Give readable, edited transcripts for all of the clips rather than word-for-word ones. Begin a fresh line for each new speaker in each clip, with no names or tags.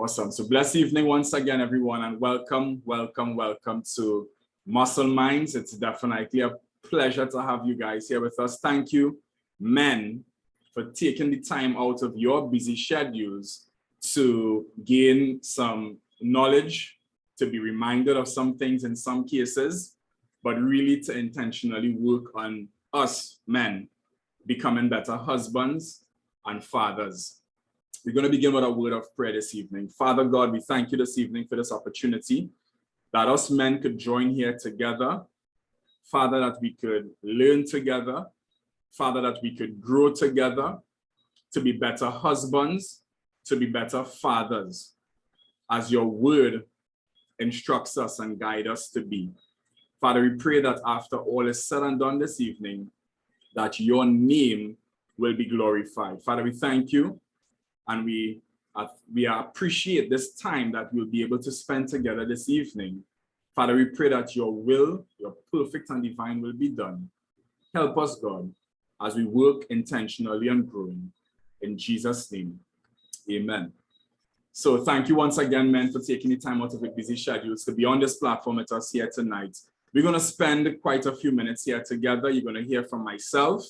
Awesome. So blessed evening once again, everyone, and welcome to Muscle Minds. It's definitely a pleasure to have you guys here with us. Thank you, men, for taking the time out of your busy schedules to gain some knowledge, to be reminded of some things in some cases, but really to intentionally work on us men becoming better husbands and fathers. We're going to begin with a word of prayer this evening. Father God, we thank you this evening for this opportunity that us men could join here together. Father, that we could learn together. Father, that we could grow together to be better husbands, to be better fathers, as your word instructs us and guides us to be. Father, we pray that after all is said and done this evening, that your name will be glorified. Father, we thank you. And we appreciate this time that we'll be able to spend together this evening. Father, we pray that your will, your perfect and divine will be done. Help us, God, as we work intentionally and growing. In Jesus' name, amen. So thank you once again, men, for taking the time out of your busy schedules to be on this platform with us here tonight. We're going to spend quite a few minutes here together. You're going to hear from myself,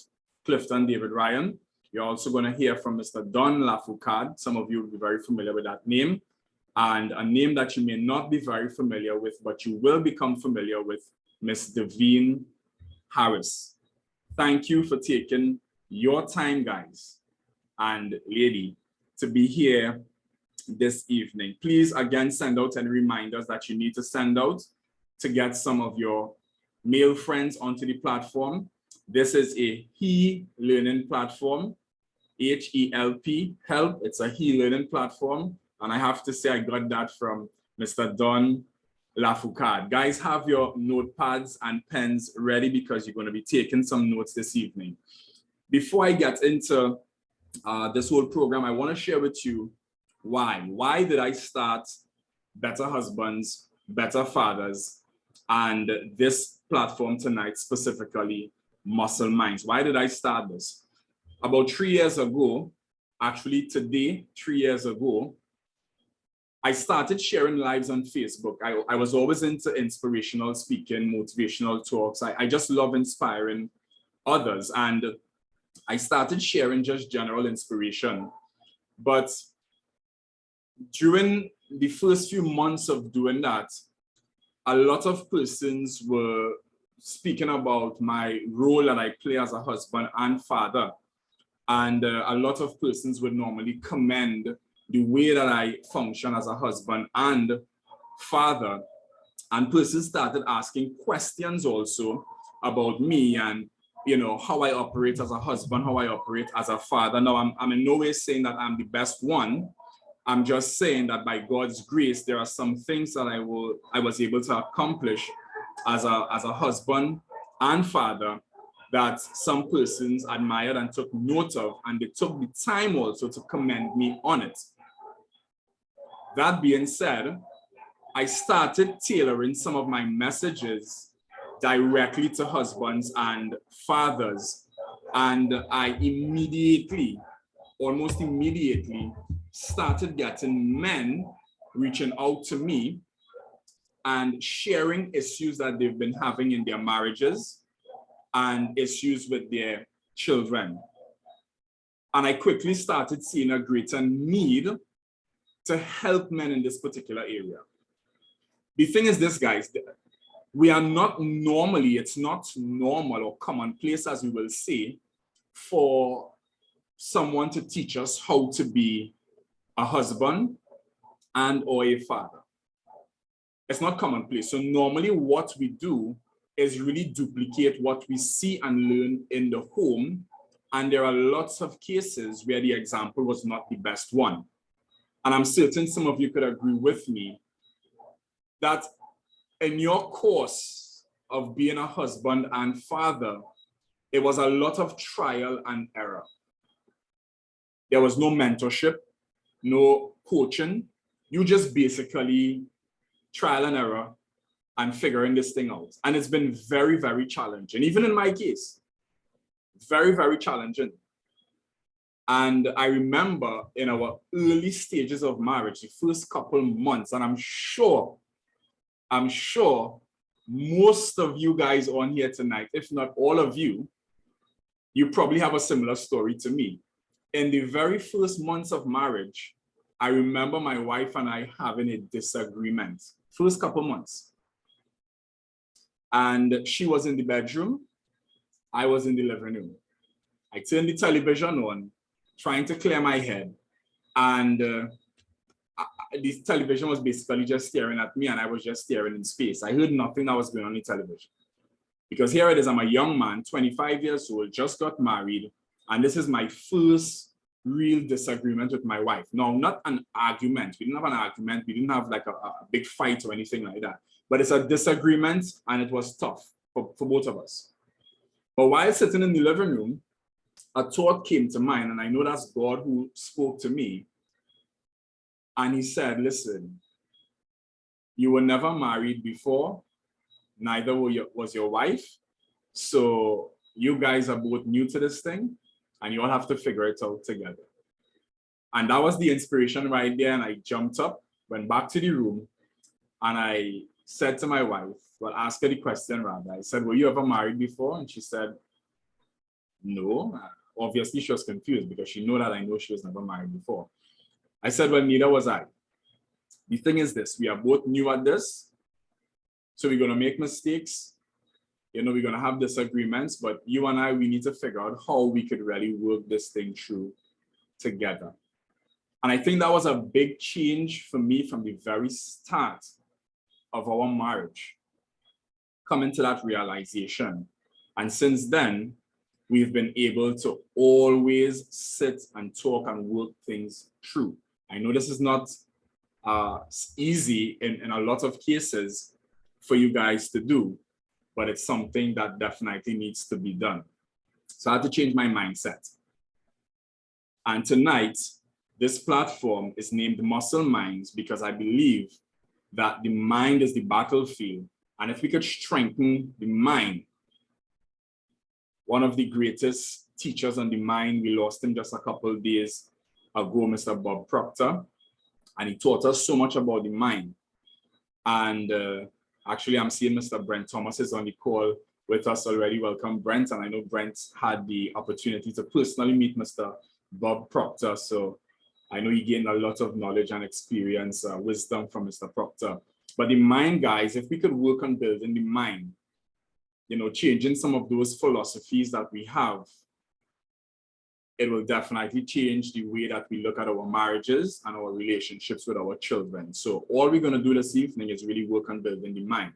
Clifton David Ryan. You're also going to hear from Mr. Don Lafoucade. Some of you will be very familiar with that name. And a name that you may not be very familiar with, but you will become familiar with, Ms. Devine Harris. Thank you for taking your time, guys and lady, to be here this evening. Please, again, send out any reminders that you need to send out to get some of your male friends onto the platform. This is a he-learning platform, H-E-L-P, help. It's a he-learning platform. And I have to say I got that from Mr. Don Lafoucade. Guys, have your notepads and pens ready because you're going to be taking some notes this evening. Before I get into this whole program, I want to share with you why. Why did I start Better Husbands, Better Fathers, and this platform tonight specifically, Muscle Minds? Why did I start this? About 3 years ago, actually today, 3 years ago, I started sharing lives on Facebook. I was always into inspirational speaking, motivational talks. I just love inspiring others. And I started sharing just general inspiration. But during the first few months of doing that, a lot of persons were speaking about my role that I play as a husband and father. And a lot of persons would normally commend the way that I function as a husband and father. And persons started asking questions also about me and, you know, how I operate as a husband, how I operate as a father. Now, I'm in no way saying that I'm the best one. I'm just saying that by God's grace, there are some things that I was able to accomplish as a husband and father that some persons admired and took note of, and they took the time also to commend me on it. That being said, I started tailoring some of my messages directly to husbands and fathers, and I immediately, almost immediately, started getting men reaching out to me and sharing issues that they've been having in their marriages and issues with their children. And I quickly started seeing a greater need to help men in this particular area. The thing is this, guys, we are not normally, it's not normal or commonplace, as we will say, for someone to teach us how to be a husband and or a father. It's not commonplace. So normally what we do is really duplicate what we see and learn in the home. And there are lots of cases where the example was not the best one. And I'm certain some of you could agree with me that in your course of being a husband and father, it was a lot of trial and error. There was no mentorship, no coaching. You just basically trial and error and figuring this thing out. And it's been very, very challenging. Even in my case, very, very challenging. And I remember in our early stages of marriage, the first couple months, and I'm sure most of you guys on here tonight, if not all of you, you probably have a similar story to me. In the very first months of marriage, I remember my wife and I having a disagreement. First couple months. And she was in the bedroom. I was in the living room. I turned the television on, trying to clear my head. And the television was basically just staring at me, and I was just staring in space. I heard nothing that was going on the television. Because here it is, I'm a young man, 25 years old, just got married, and this is my first real disagreement with my wife. No, not an argument. We didn't have an argument. We didn't have like a big fight or anything like that. But it's a disagreement, and it was tough for both of us. But while sitting in the living room, a thought came to mind, and I know that's God who spoke to me. And he said, listen, you were never married before, neither was your wife. So you guys are both new to this thing, and you all have to figure it out together. And that was the inspiration right there. And I jumped up, went back to the room, and I said to my wife, well, ask her the question rather. I said, were you ever married before? And she said, no. Obviously, she was confused because she knew that I know she was never married before. I said, well, neither was I. The thing is this, we are both new at this. So we're going to make mistakes. You know, we're going to have disagreements, but you and I, we need to figure out how we could really work this thing through together. And I think that was a big change for me from the very start of our marriage, coming to that realization. And since then, we've been able to always sit and talk and work things through. I know this is not easy in a lot of cases for you guys to do, but it's something that definitely needs to be done. So I had to change my mindset. And tonight, this platform is named Muscle Minds because I believe that the mind is the battlefield. And if we could strengthen the mind, one of the greatest teachers on the mind, we lost him just a couple of days ago, Mr. Bob Proctor, and he taught us so much about the mind. And actually, I'm seeing Mr. Brent Thomas is on the call with us already. Welcome, Brent. And I know Brent had the opportunity to personally meet Mr. Bob Proctor. So I know he gained a lot of knowledge and experience, wisdom from Mr. Proctor. But the mind, guys, if we could work on building the mind, you know, changing some of those philosophies that we have, it will definitely change the way that we look at our marriages and our relationships with our children. So all we're going to do this evening is really work on building the mind.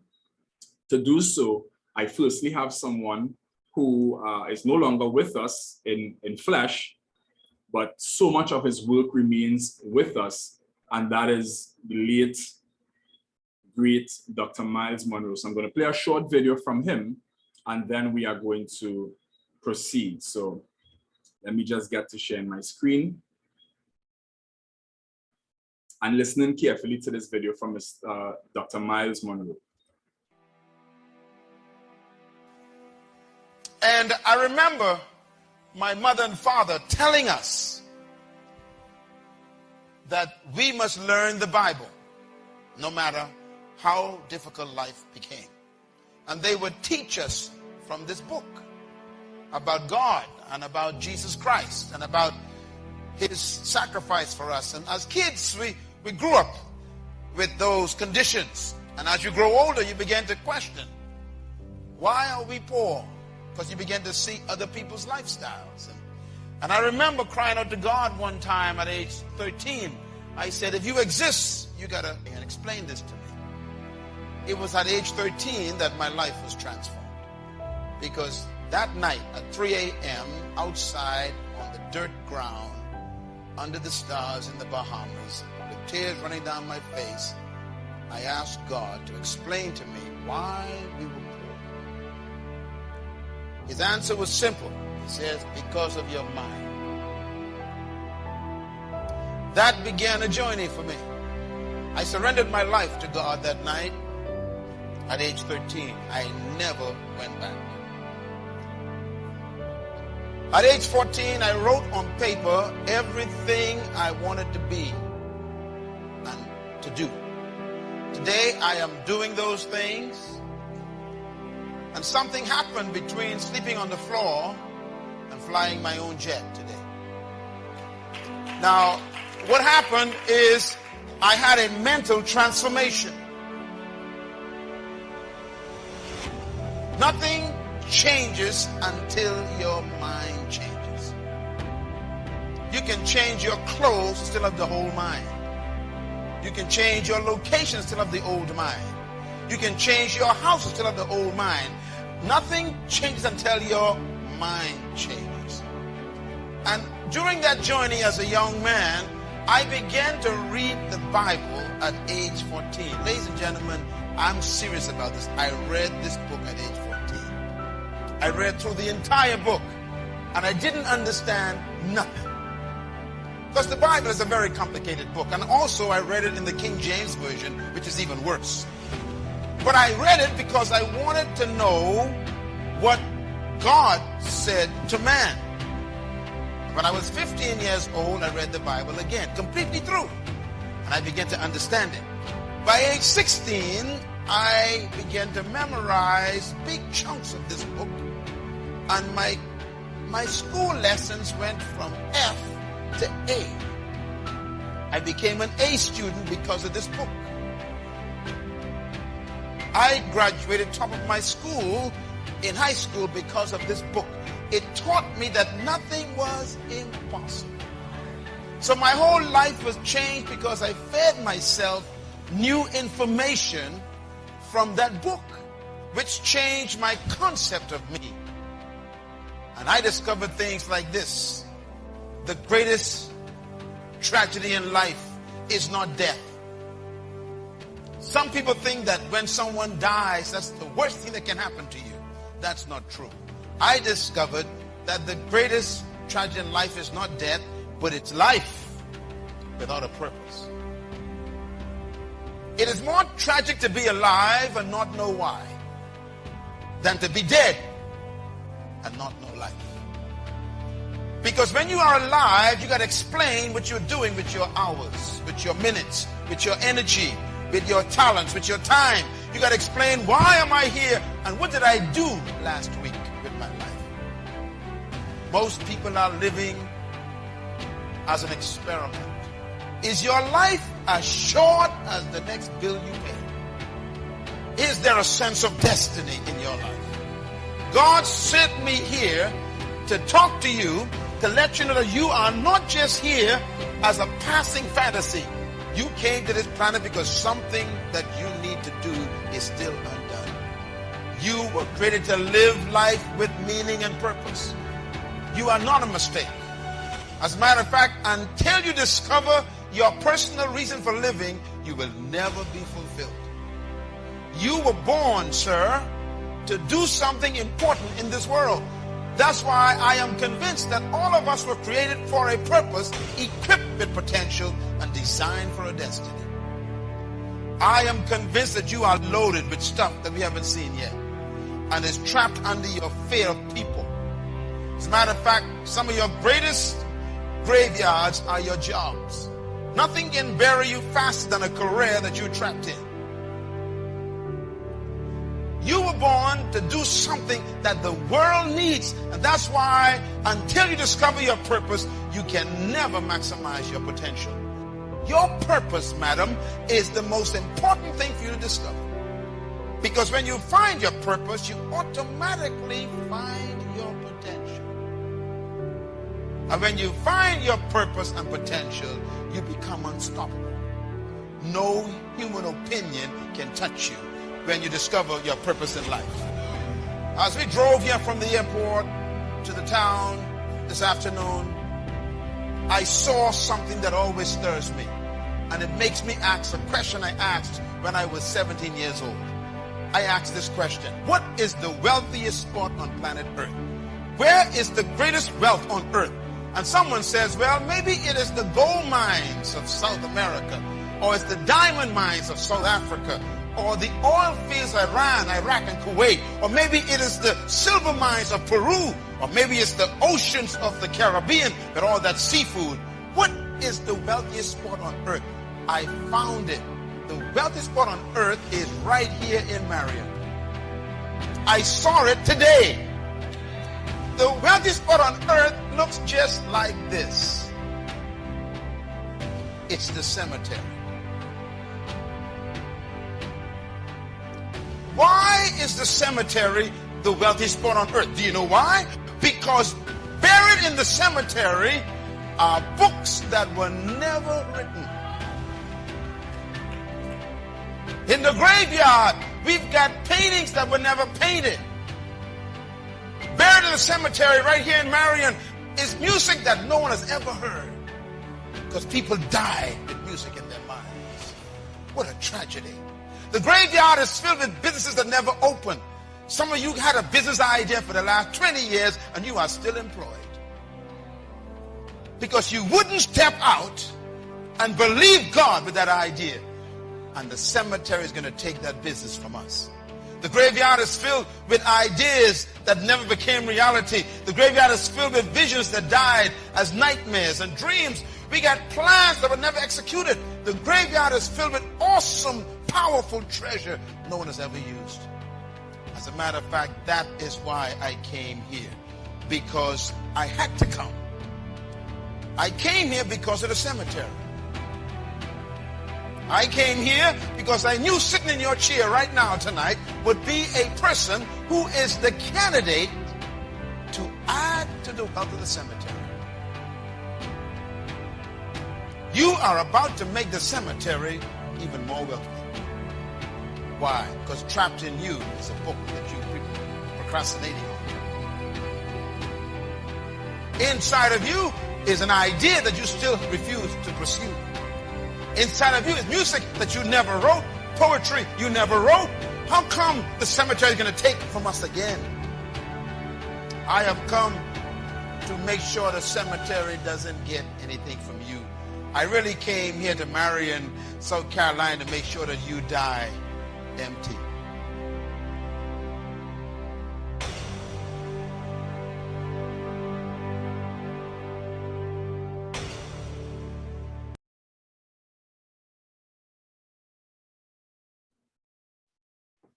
To do so, I firstly have someone who is no longer with us in flesh, but so much of his work remains with us, and that is the late, great Dr. Myles Munroe. So I'm going to play a short video from him, and then we are going to proceed. So let me just get to sharing my screen and listening carefully to this video from Dr. Myles Munroe.
And I remember my mother and father telling us that we must learn the Bible, no matter how difficult life became. And they would teach us from this book about God and about Jesus Christ and about his sacrifice for us. And as kids, we grew up with those conditions. And as you grow older, you begin to question, why are we poor? Because you begin to see other people's lifestyles. And I remember crying out to God one time at age 13. I said, if you exist, you got to explain this to me. It was at age 13 that my life was transformed. Because that night at 3 a.m. outside on the dirt ground, under the stars in the Bahamas, with tears running down my face, I asked God to explain to me why we were poor. His answer was simple. He says, because of your mind. That began a journey for me. I surrendered my life to God that night at age 13. I never went back. At age 14, I wrote on paper everything I wanted to be and to do. Today, I am doing those things. And something happened between sleeping on the floor and flying my own jet today. Now, what happened is I had a mental transformation. Nothing changes until your mind changes. You can change your clothes, still have the whole mind. You can change your location, still have the old mind. You can change your house, still have the old mind. Nothing changes until your mind changes. And during that journey as a young man, I began to read the Bible at age 14. Ladies and gentlemen, I'm serious about this. I read this book at age 14. I read through the entire book, and I didn't understand nothing. Because the Bible is a very complicated book. And also I read it in the King James Version, which is even worse. But I read it because I wanted to know what God said to man. When I was 15 years old, I read the Bible again, completely through. And I began to understand it. By age 16, I began to memorize big chunks of this book. And my school lessons went from F to A. I became an A student because of this book. I graduated top of my school in high school because of this book. It taught me that nothing was impossible. So my whole life was changed because I fed myself new information from that book, which changed my concept of me. And I discovered things like this. The greatest tragedy in life is not death. Some people think that when someone dies, that's the worst thing that can happen to you. That's not true. I discovered that the greatest tragedy in life is not death, but it's life without a purpose. It is more tragic to be alive and not know why than to be dead and not know life. Because when you are alive, you got to explain what you're doing with your hours, with your minutes, with your energy, with your talents, with your time. You got to explain, why am I here and what did I do last week with my life? Most people are living as an experiment. Is your life as short as the next bill you pay? Is there a sense of destiny in your life? God sent me here to talk to you, to let you know that you are not just here as a passing fantasy. You came to this planet because something that you need to do is still undone. You were created to live life with meaning and purpose. You are not a mistake. As a matter of fact, until you discover your personal reason for living, you will never be fulfilled. You were born, sir, to do something important in this world. That's why I am convinced that all of us were created for a purpose, equipped with potential, and designed for a destiny. I am convinced that you are loaded with stuff that we haven't seen yet, and is trapped under your fear of people. As a matter of fact, some of your greatest graveyards are your jobs. Nothing can bury you faster than a career that you're trapped in. You were born to do something that the world needs. And that's why until you discover your purpose, you can never maximize your potential. Your purpose, madam, is the most important thing for you to discover. Because when you find your purpose, you automatically find your potential. And when you find your purpose and potential, you become unstoppable. No human opinion can touch you when you discover your purpose in life. As we drove here from the airport to the town this afternoon, I saw something that always stirs me. And it makes me ask a question I asked when I was 17 years old. I asked this question: what is the wealthiest spot on planet Earth? Where is the greatest wealth on earth? And someone says, well, maybe it is the gold mines of South America, or it's the diamond mines of South Africa, or the oil fields of Iran, Iraq, and Kuwait, or maybe it is the silver mines of Peru, or maybe it's the oceans of the Caribbean with all that seafood. What is the wealthiest spot on earth? I found it. The wealthiest spot on earth is right here in Marion. I saw it today. The wealthiest spot on earth looks just like this. It's the cemetery. Why is the cemetery the wealthiest spot on earth? Do you know why? Because buried in the cemetery are books that were never written. In the graveyard, we've got paintings that were never painted. Buried in the cemetery right here in Marion is music that no one has ever heard. Because people die with music in their minds. What a tragedy. The graveyard is filled with businesses that never open. Some of you had a business idea for the last 20 years and you are still employed. Because you wouldn't step out and believe God with that idea. And the cemetery is going to take that business from us. The graveyard is filled with ideas that never became reality. The graveyard is filled with visions that died as nightmares and dreams. We got plans that were never executed. The graveyard is filled with awesome, powerful treasure no one has ever used. As a matter of fact, that is why I came here. Because I had to come. I came here because of the cemetery. I came here because I knew sitting in your chair right now tonight would be a person who is the candidate to add to the wealth of the cemetery. You are about to make the cemetery even more wealthy. Why? Because trapped in you is a book that you're procrastinating on. Inside of you is an idea that you still refuse to pursue. Inside of you is music that you never wrote, poetry you never wrote. How come the cemetery is going to take from us again? I have come to make sure the cemetery doesn't get anything from you. I really came here to Marion, South Carolina to make sure that you die empty.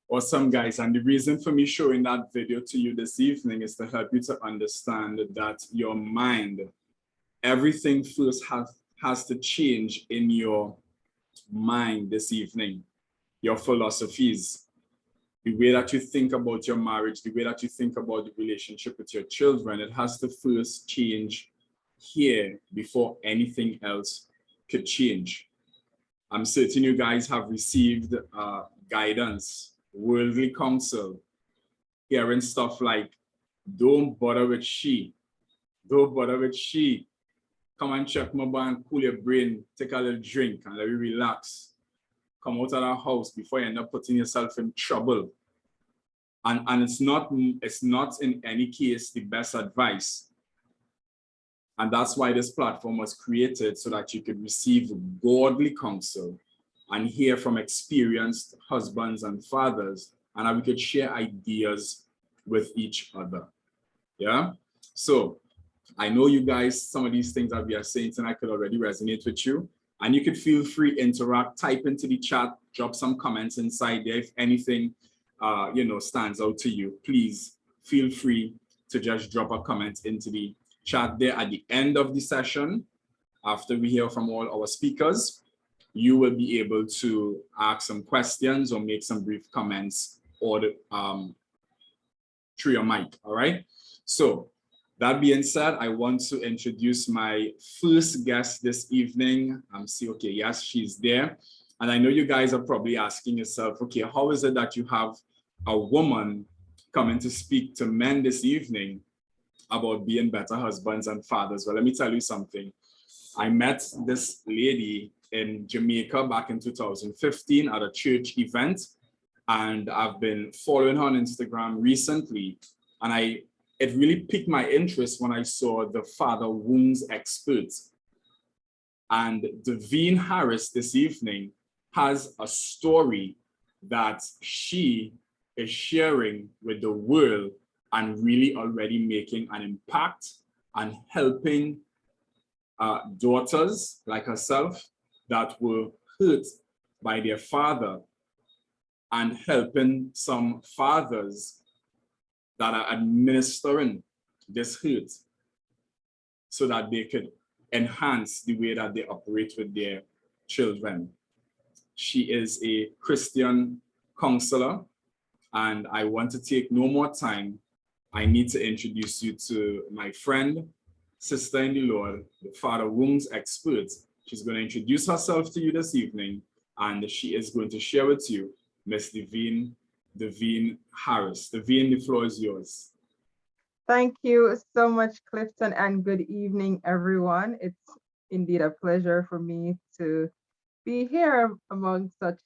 Awesome, guys. And the reason for me showing that video to you this evening is to help you to understand that your mind, everything first has to change in your mind this evening. Your philosophies, the way that you think about your marriage, the way that you think about the relationship with your children, it has to first change here before anything else could change. I'm certain you guys have received guidance, worldly counsel, hearing stuff like, don't bother with she, don't bother with she. Come and check my band, cool your brain, take a little drink and let you relax. Come out of the house before you end up putting yourself in trouble. And it's not in any case the best advice. And that's why this platform was created, so that you could receive godly counsel and hear from experienced husbands and fathers, and that we could share ideas with each other. Yeah? So I know you guys, some of these things that we are saying tonight could already resonate with you. And you could feel free, interact, type into the chat, drop some comments inside there. If anything, stands out to you, please feel free to just drop a comment into the chat there. At the end of the session, after we hear from all our speakers, you will be able to ask some questions or make some brief comments or through your mic. All right. So that being said, I want to introduce my first guest this evening. Okay, yes, she's there. And I know you guys are probably asking yourself, okay, how is it that you have a woman coming to speak to men this evening about being better husbands and fathers? Well, let me tell you something. I met this lady in Jamaica back in 2015 at a church event, and I've been following her on Instagram recently, and it really piqued my interest when I saw the father wounds expert. And Devine Harris this evening has a story that she is sharing with the world and really already making an impact and helping daughters like herself that were hurt by their father, and helping some fathers that are administering this hurt so that they could enhance the way that they operate with their children. She is a Christian counselor, and I want to take no more time. I need to introduce you to my friend, sister in the Lord, the Father Wounds expert. She's going to introduce herself to you this evening, and she is going to share with you Miss Devine Harris. Devine, the floor is yours.
Thank you so much, Clifton, and good evening, everyone. It's indeed a pleasure for me to be here among such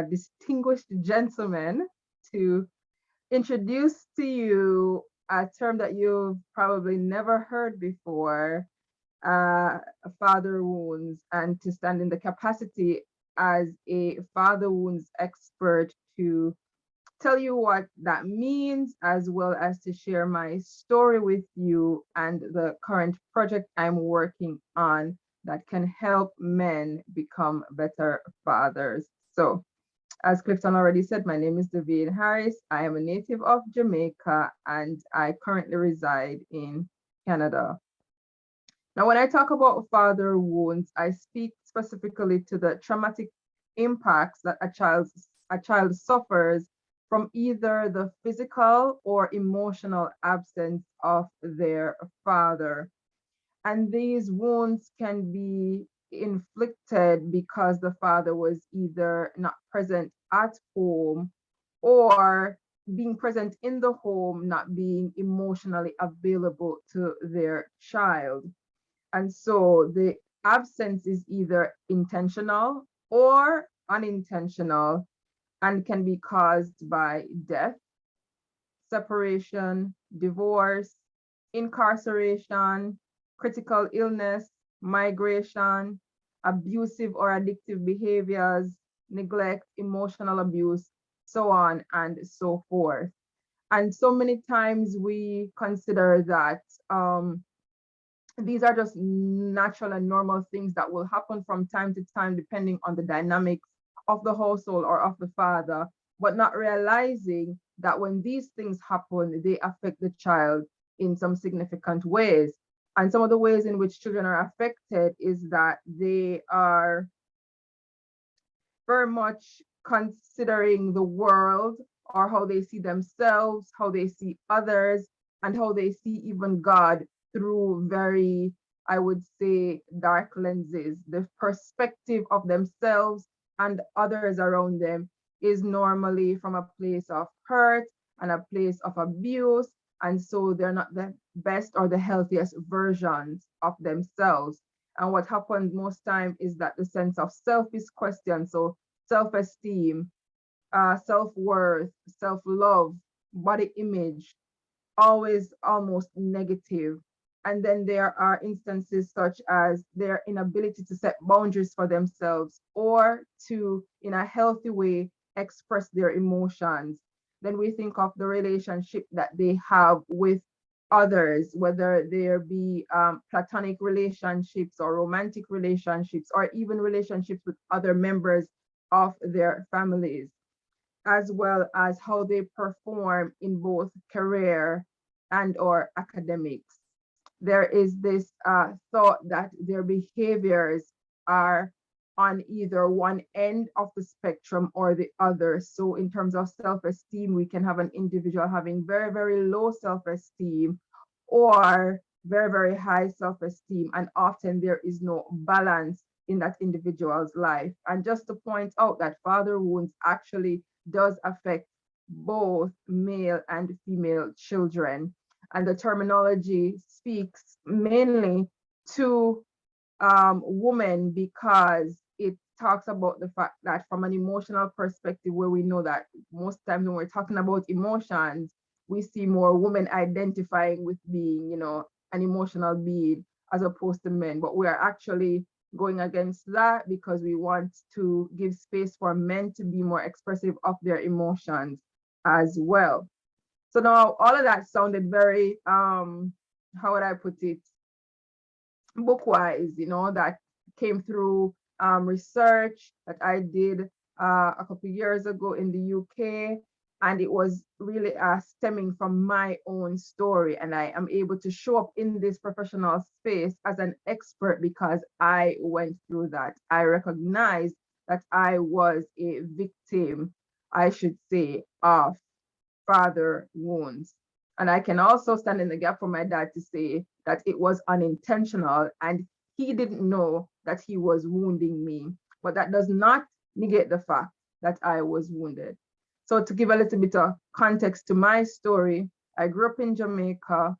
distinguished gentlemen to introduce to you a term that you've probably never heard before, father wounds, and to stand in the capacity as a father wounds expert to tell you what that means, as well as to share my story with you and the current project I'm working on that can help men become better fathers. So, as Clifton already said, my name is Devine Harris. I am a native of Jamaica and I currently reside in Canada. Now, when I talk about father wounds, I speak specifically to the traumatic impacts that a child suffers from either the physical or emotional absence of their father. And these wounds can be inflicted because the father was either not present at home or being present in the home, not being emotionally available to their child. And so the absence is either intentional or unintentional and can be caused by death, separation, divorce, incarceration, critical illness, migration, abusive or addictive behaviors, neglect, emotional abuse, so on and so forth. And so many times we consider that these are just natural and normal things that will happen from time to time, depending on the dynamics of the household or of the father, but not realizing that when these things happen, they affect the child in some significant ways. And some of the ways in which children are affected is that they are very much considering the world or how they see themselves, how they see others, and how they see even God through very, I would say, dark lenses. The perspective of themselves and others around them is normally from a place of hurt and a place of abuse. And so they're not the best or the healthiest versions of themselves. And what happens most time is that the sense of self is questioned. So self-esteem, self-worth, self-love, body image, always almost negative. And then there are instances such as their inability to set boundaries for themselves or to, in a healthy way, express their emotions. Then we think of the relationship that they have with others, whether there be platonic relationships or romantic relationships, or even relationships with other members of their families, as well as how they perform in both career and or academics. There is this thought that their behaviors are on either one end of the spectrum or the other. So in terms of self-esteem, we can have an individual having very, very low self-esteem or very, very high self-esteem. And often there is no balance in that individual's life. And just to point out that father wounds actually does affect both male and female children. And the terminology speaks mainly to women because it talks about the fact that from an emotional perspective, where we know that most times when we're talking about emotions, we see more women identifying with being, an emotional being as opposed to men. But we are actually going against that because we want to give space for men to be more expressive of their emotions as well. So now all of that sounded very, how would I put it, book-wise, that came through research that I did a couple of years ago in the UK. And it was really stemming from my own story. And I am able to show up in this professional space as an expert because I went through that. I recognized that I was a victim, I should say, of father wounds. And I can also stand in the gap for my dad to say that it was unintentional and he didn't know that he was wounding me. But that does not negate the fact that I was wounded. So to give a little bit of context to my story, I grew up in Jamaica.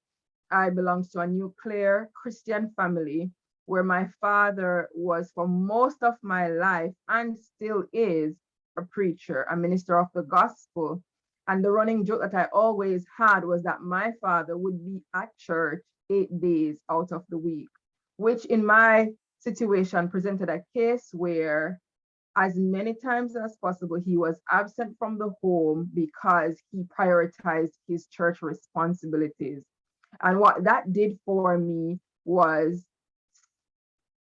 I belong to a nuclear Christian family where my father was for most of my life and still is a preacher, a minister of the gospel. And the running joke that I always had was that my father would be at church 8 days out of the week, which in my situation presented a case where as many times as possible, he was absent from the home because he prioritized his church responsibilities. And what that did for me was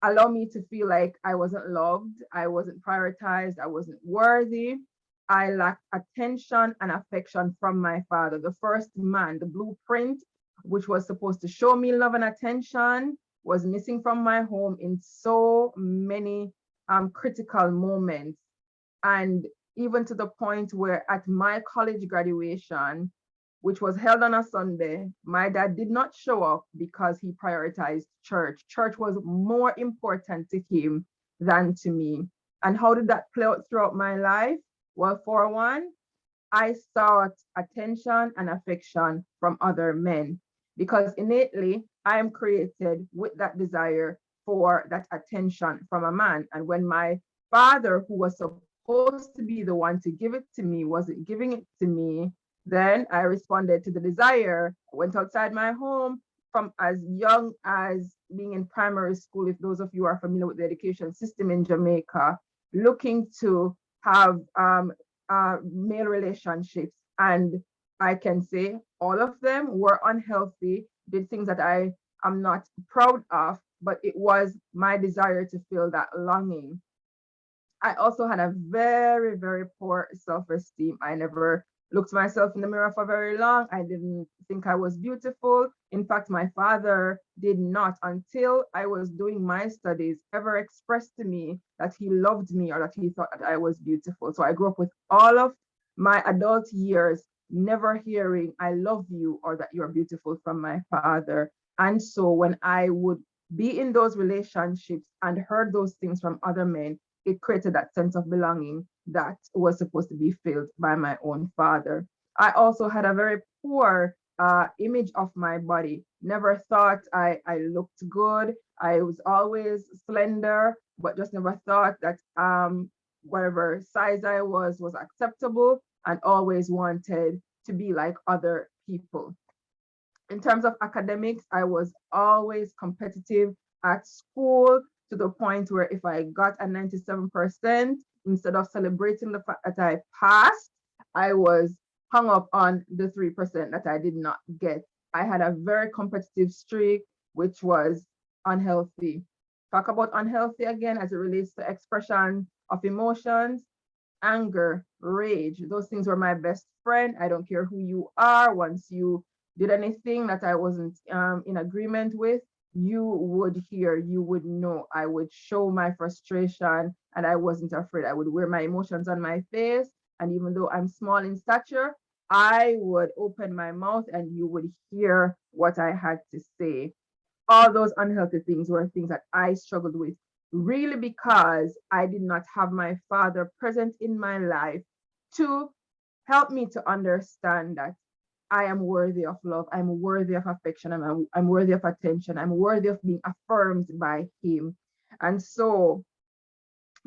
allow me to feel like I wasn't loved, I wasn't prioritized, I wasn't worthy. I lacked attention and affection from my father, the first man. The blueprint, which was supposed to show me love and attention, was missing from my home in so many critical moments. And even to the point where at my college graduation, which was held on a Sunday, my dad did not show up because he prioritized church. Church was more important to him than to me. And how did that play out throughout my life? Well, for one, I sought attention and affection from other men because innately I am created with that desire for that attention from a man. And when my father, who was supposed to be the one to give it to me, wasn't giving it to me, then I responded to the desire, went outside my home from as young as being in primary school, if those of you are familiar with the education system in Jamaica, looking to have male relationships. And I can say all of them were unhealthy, did things that I am not proud of, but it was my desire to feel that longing. I also had a very, very poor self-esteem. I never looked myself in the mirror for very long. I didn't think I was beautiful. In fact, my father did not, until I was doing my studies, ever express to me that he loved me or that he thought that I was beautiful. So I grew up with all of my adult years never hearing I love you or that you're beautiful from my father. And so when I would be in those relationships and heard those things from other men, it created that sense of belonging that was supposed to be filled by my own father. I also had a very poor image of my body. Never thought I looked good. I was always slender, but just never thought that whatever size I was acceptable, and always wanted to be like other people. In terms of academics, I was always competitive at school to the point where if I got a 97%, instead of celebrating the fact that I passed, I was hung up on the 3% that I did not get. I had a very competitive streak, which was unhealthy. Talk about unhealthy again as it relates to expression of emotions. Anger, rage, those things were my best friend. I don't care who you are. Once you did anything that I wasn't in agreement with, you would hear, you would know. I would show my frustration and I wasn't afraid. I would wear my emotions on my face. And even though I'm small in stature, I would open my mouth and you would hear what I had to say. All those unhealthy things were things that I struggled with, really because I did not have my father present in my life to help me to understand that I am worthy of love, I'm worthy of affection, I'm worthy of attention, I'm worthy of being affirmed by him. And so,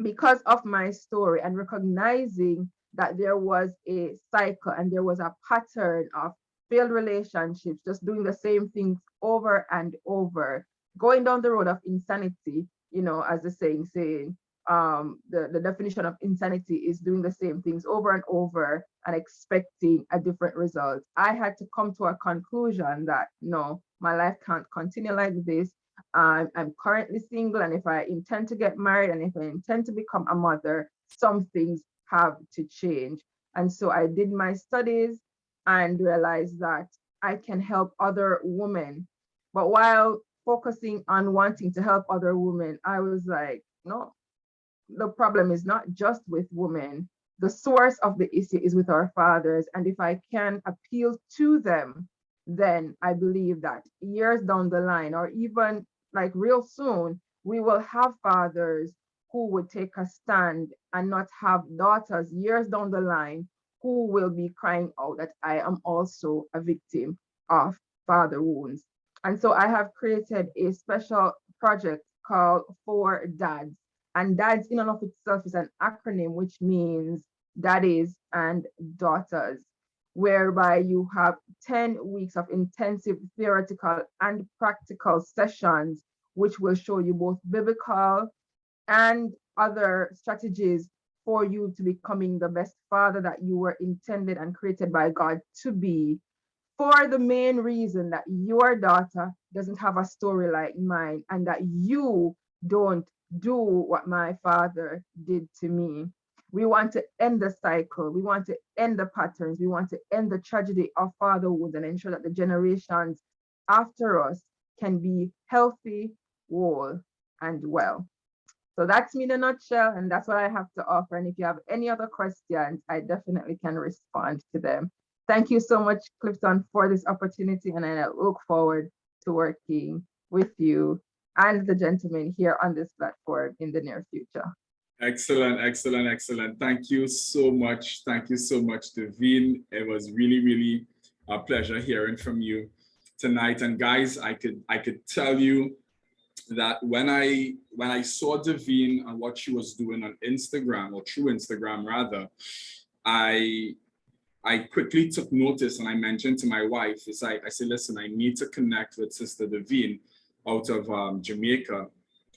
because of my story and recognizing that there was a cycle and there was a pattern of failed relationships, just doing the same things over and over, going down the road of insanity, you know, as the saying, the definition of insanity is doing the same things over and over and expecting a different result. I had to come to a conclusion that no, my life can't continue like this. I'm currently single, and if I intend to get married and if I intend to become a mother, some things have to change. And so I did my studies and realized that I can help other women. But while focusing on wanting to help other women, I was like, no, the problem is not just with women. The source of the issue is with our fathers. And if I can appeal to them, then I believe that years down the line, or even like real soon, we will have fathers who would take a stand and not have daughters years down the line who will be crying out that I am also a victim of father wounds. And so I have created a special project called For Dads. And dads in and of itself is an acronym which means daddies and daughters, whereby you have 10 weeks of intensive theoretical and practical sessions, which will show you both biblical and other strategies for you to becoming the best father that you were intended and created by God to be, for the main reason that your daughter doesn't have a story like mine, and that you don't do what my father did to me. We want to end the cycle. We want to end the patterns. We want to end the tragedy of fatherhood and ensure that the generations after us can be healthy, whole, and well. So that's me in a nutshell, and that's what I have to offer. And if you have any other questions, I definitely can respond to them. Thank you so much, Clifton, for this opportunity, and I look forward to working with you and the gentlemen here on this platform in the near future.
Excellent, excellent, excellent. Thank you so much. Thank you so much, Daveen. It was really, really a pleasure hearing from you tonight. And guys, I could tell you that when I saw Daveen and what she was doing on Instagram, or through Instagram rather, I quickly took notice, and I mentioned to my wife, I said, listen, I need to connect with Sister Daveen out of Jamaica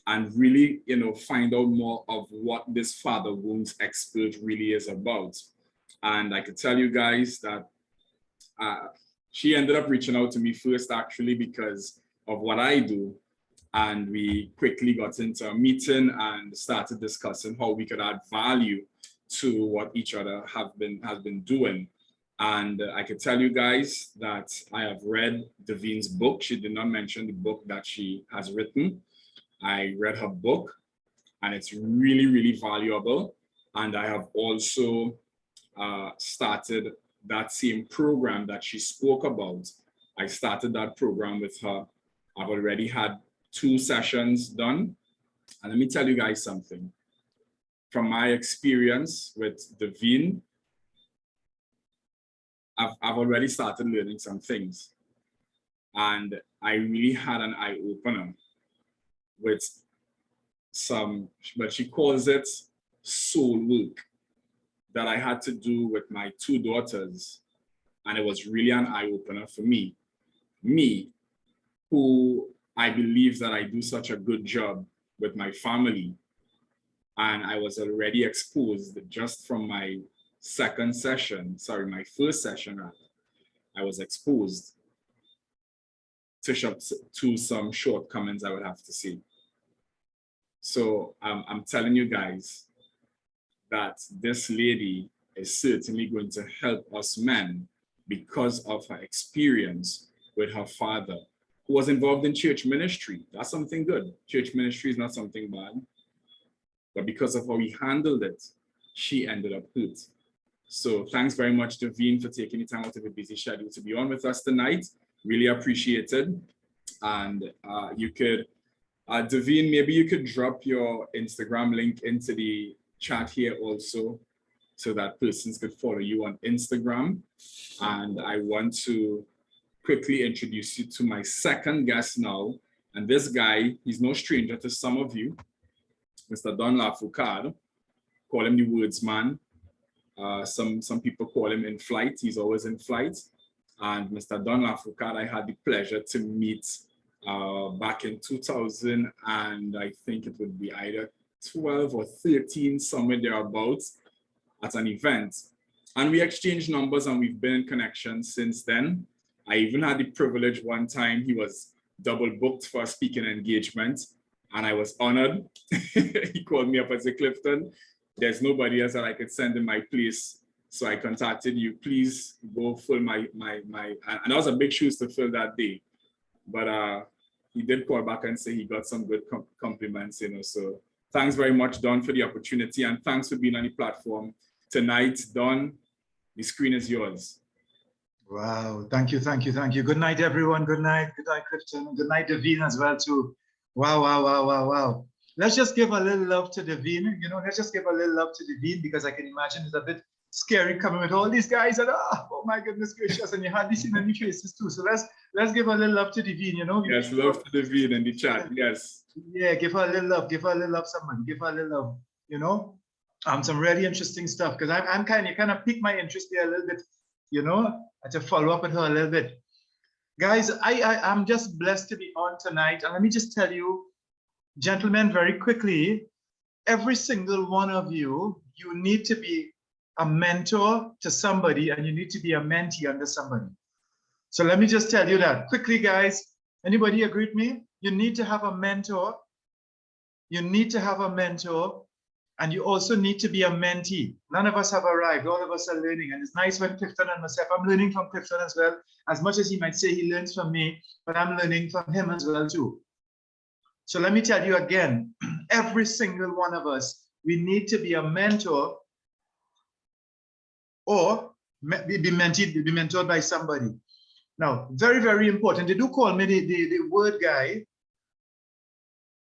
and really, you know, find out more of what this father wounds expert really is about. And I could tell you guys that she ended up reaching out to me first, actually, because of what I do. And we quickly got into a meeting and started discussing how we could add value to what each other has been doing. And I can tell you guys that I have read Daveen's book. She did not mention the book that she has written. I read her book, and it's really, really valuable. And I have also started that same program that she spoke about. I started that program with her. I've already had 2 sessions done. And let me tell you guys something. From my experience with Daveen, I've already started learning some things. And I really had an eye-opener with some, but she calls it soul work, that I had to do with my 2 daughters. And it was really an eye-opener for me. Me, who I believe that I do such a good job with my family. And I was already exposed just from my first session, I was exposed to some shortcomings, I would have to say. So I'm telling you guys that this lady is certainly going to help us men because of her experience with her father, who was involved in church ministry. That's something good. Church ministry is not something bad. But because of how he handled it, she ended up hurt. So thanks very much, Daveen, for taking the time out of a busy schedule to be on with us tonight. Really appreciated. And you could, Daveen, maybe you could drop your Instagram link into the chat here also, so that persons could follow you on Instagram. And I want to quickly introduce you to my second guest now. And this guy, he's no stranger to some of you, Mr. Don Lafoucade. Call him the words man. Some people call him in flight. He's always in flight. And Mr. Don Lafoucade, I had the pleasure to meet back in 2000, and I think it would be either 12 or 13, somewhere thereabouts, at an event. And we exchanged numbers and we've been in connection since then. I even had the privilege one time, he was double booked for a speaking engagement and I was honored. He called me up and said, Clifton, there's nobody else that I could send in my place. So I contacted you, please go fill my, and that was a big shoes to fill that day. But he did call back and say he got some good compliments, you know. So thanks very much, Don, for the opportunity, and thanks for being on the platform tonight. Don, the screen is yours.
Wow, thank you, thank you, thank you. Good night, everyone. Good night, Clifton. Good night, Davine, as well, too. Wow, wow, wow, wow, wow. Let's just give a little love to Davine. You know, let's just give a little love to Davine, because I can imagine it's a bit scary coming with all these guys and oh my goodness gracious, and you hardly seen any faces too. So let's give a little love to Davine, you know.
Yes, love to Davine in the chat. Yes.
Yeah, give her a little love. Give her a little love, someone. Give her a little love. You know, some really interesting stuff, because I'm kind of piqued my interest there a little bit. You know, to follow up with her a little bit, guys. I'm just blessed to be on tonight, and let me just tell you, gentlemen, very quickly, every single one of you, you need to be a mentor to somebody, and you need to be a mentee under somebody. So let me just tell you that quickly, guys. Anybody agree with me? You need to have a mentor. You need to have a mentor, and you also need to be a mentee. None of us have arrived. All of us are learning, and it's nice when Clifton and myself, I'm learning from Clifton as well. As much as he might say he learns from me, but I'm learning from him as well too. So let me tell you again, every single one of us, we need to be a mentor or be mentored by somebody. Now, very, very important. They do call me the word guy.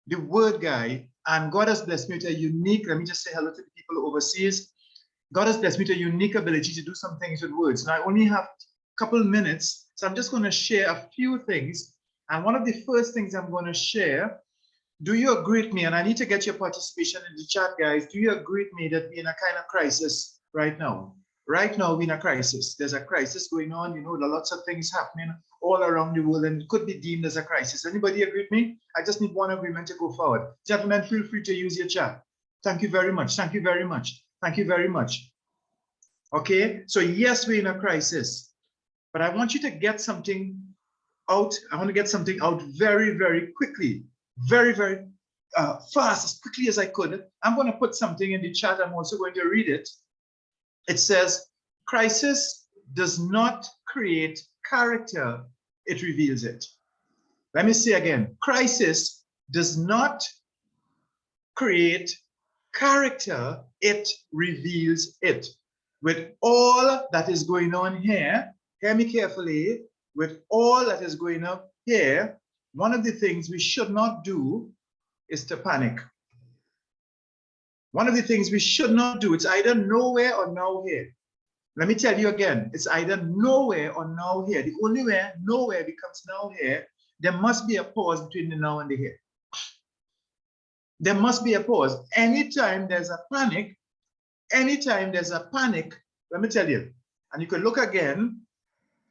The word guy. And God has blessed me with a unique, let me just say hello to the people overseas. God has blessed me with a unique ability to do some things with words. Now, I only have a couple minutes, so I'm just going to share a few things. And one of the first things I'm going to share, do you agree with me? And I need to get your participation in the chat, guys. Do you agree with me that we're in a kind of crisis right now? Right now, we're in a crisis. There's a crisis going on. You know, there are lots of things happening all around the world, and it could be deemed as a crisis. Anybody agree with me? I just need one agreement to go forward. Gentlemen, feel free to use your chat. Thank you very much. Thank you very much. Thank you very much. Okay, so yes, we're in a crisis, but I want you to get something out. I want to get something out very, very quickly, very, very fast, as quickly as I could. I'm going to put something in the chat. I'm also going to read it. It says, crisis does not create character, it reveals it. Let me say again, crisis does not create character, it reveals it. With all that is going on here, hear me carefully, with all that is going on here, one of the things we should not do is to panic. One of the things we should not do, it's either nowhere or now here. Let me tell you again, it's either nowhere or now here. The only way nowhere becomes now here, there must be a pause between the now and the here. There must be a pause. Anytime there's a panic, let me tell you, and you can look again,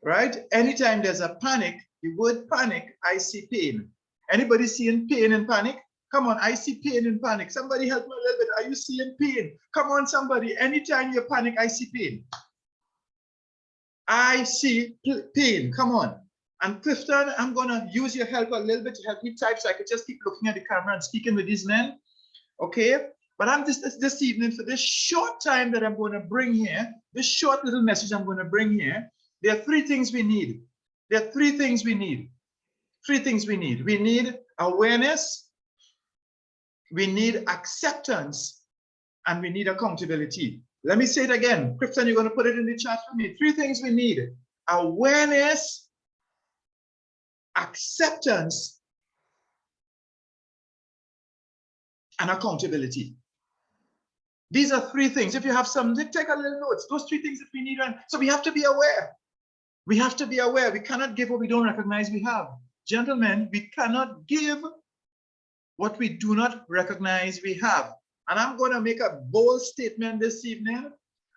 right? Anytime there's a panic, the word panic, I see pain. Anybody seeing pain and panic? Come on, I see pain and panic. Somebody help me a little bit. Are you seeing pain? Come on, somebody. Anytime you panic, I see pain. I see pain. Come on. And Clifton, I'm going to use your help a little bit to help me type so I could just keep looking at the camera and speaking with these men. Okay? But I'm this evening, for this short time that I'm going to bring here, this short little message I'm going to bring here, there are three things we need. There are three things we need. Three things we need. We need awareness, we need acceptance, and we need accountability. Let me say it again. Clifton, you're going to put it in the chat for me. Three things we need: awareness, acceptance, and accountability. These are three things. If you have something, take a little notes. Those three things that we need. So we have to be aware. We have to be aware. We cannot give what we don't recognize we have. Gentlemen, we cannot give what we do not recognize we have. And I'm going to make a bold statement this evening.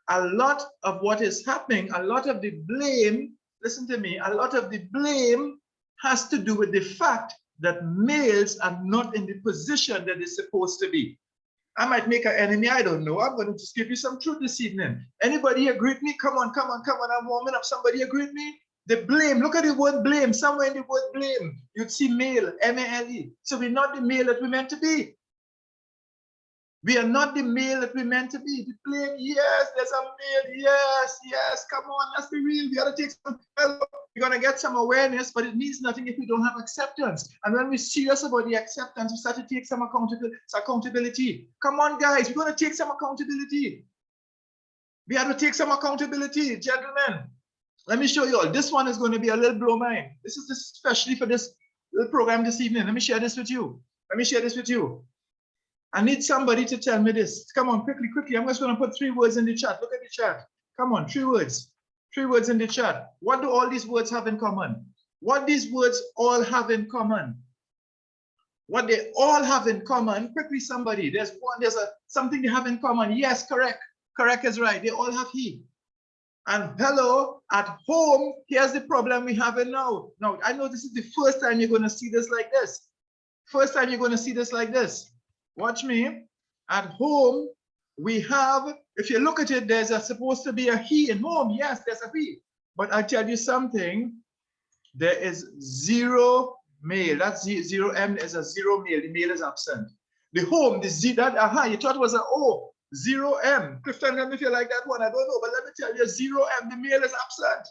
A lot of what is happening, a lot of the blame, listen to me, a lot of the blame has to do with the fact that males are not in the position that they're supposed to be. I might make an enemy, I don't know. I'm going to just give you some truth this evening. Anybody agree with me? Come on, come on, come on. I'm warming up. Somebody agree with me? The blame, look at the word blame. Somewhere in the word blame, you'd see male, M-A-L-E. So we're not the male that we're meant to be. We are not the male that we're meant to be. The blame, yes, there's a male, yes, yes, come on, let's be real. We got to take some, we're going to get some awareness, but it means nothing if we don't have acceptance. And when we're serious about the acceptance, we start to take some accountability. Come on, guys, we're going to take some accountability. We have to take some accountability, gentlemen. Let me show you all. This one is going to be a little blow mind. This is especially for this little program this evening. Let me share this with you. Let me share this with you. I need somebody to tell me this. Come on, quickly, quickly. I'm just going to put 3 words in the chat. Look at the chat. Come on, 3 words. 3 words in the chat. What do all these words have in common? What these words all have in common? What they all have in common. Quickly, somebody. There's something they have in common. Yes, correct. Correct is right. They all have he. And hello, at home, here's the problem we have now. Now, I know this is the first time you're going to see this like this. First time you're going to see this like this. Watch me. At home, we have, if you look at it, there's supposed to be a he in home. Yes, there's a he. But I tell you something, there is 0 male. That's 0 M is a 0 male. The male is absent. The home, the Z, that, you thought it was an O. 0 M. Clifton, let me feel like that one. I don't know, but let me tell you, 0 M, the male is absent.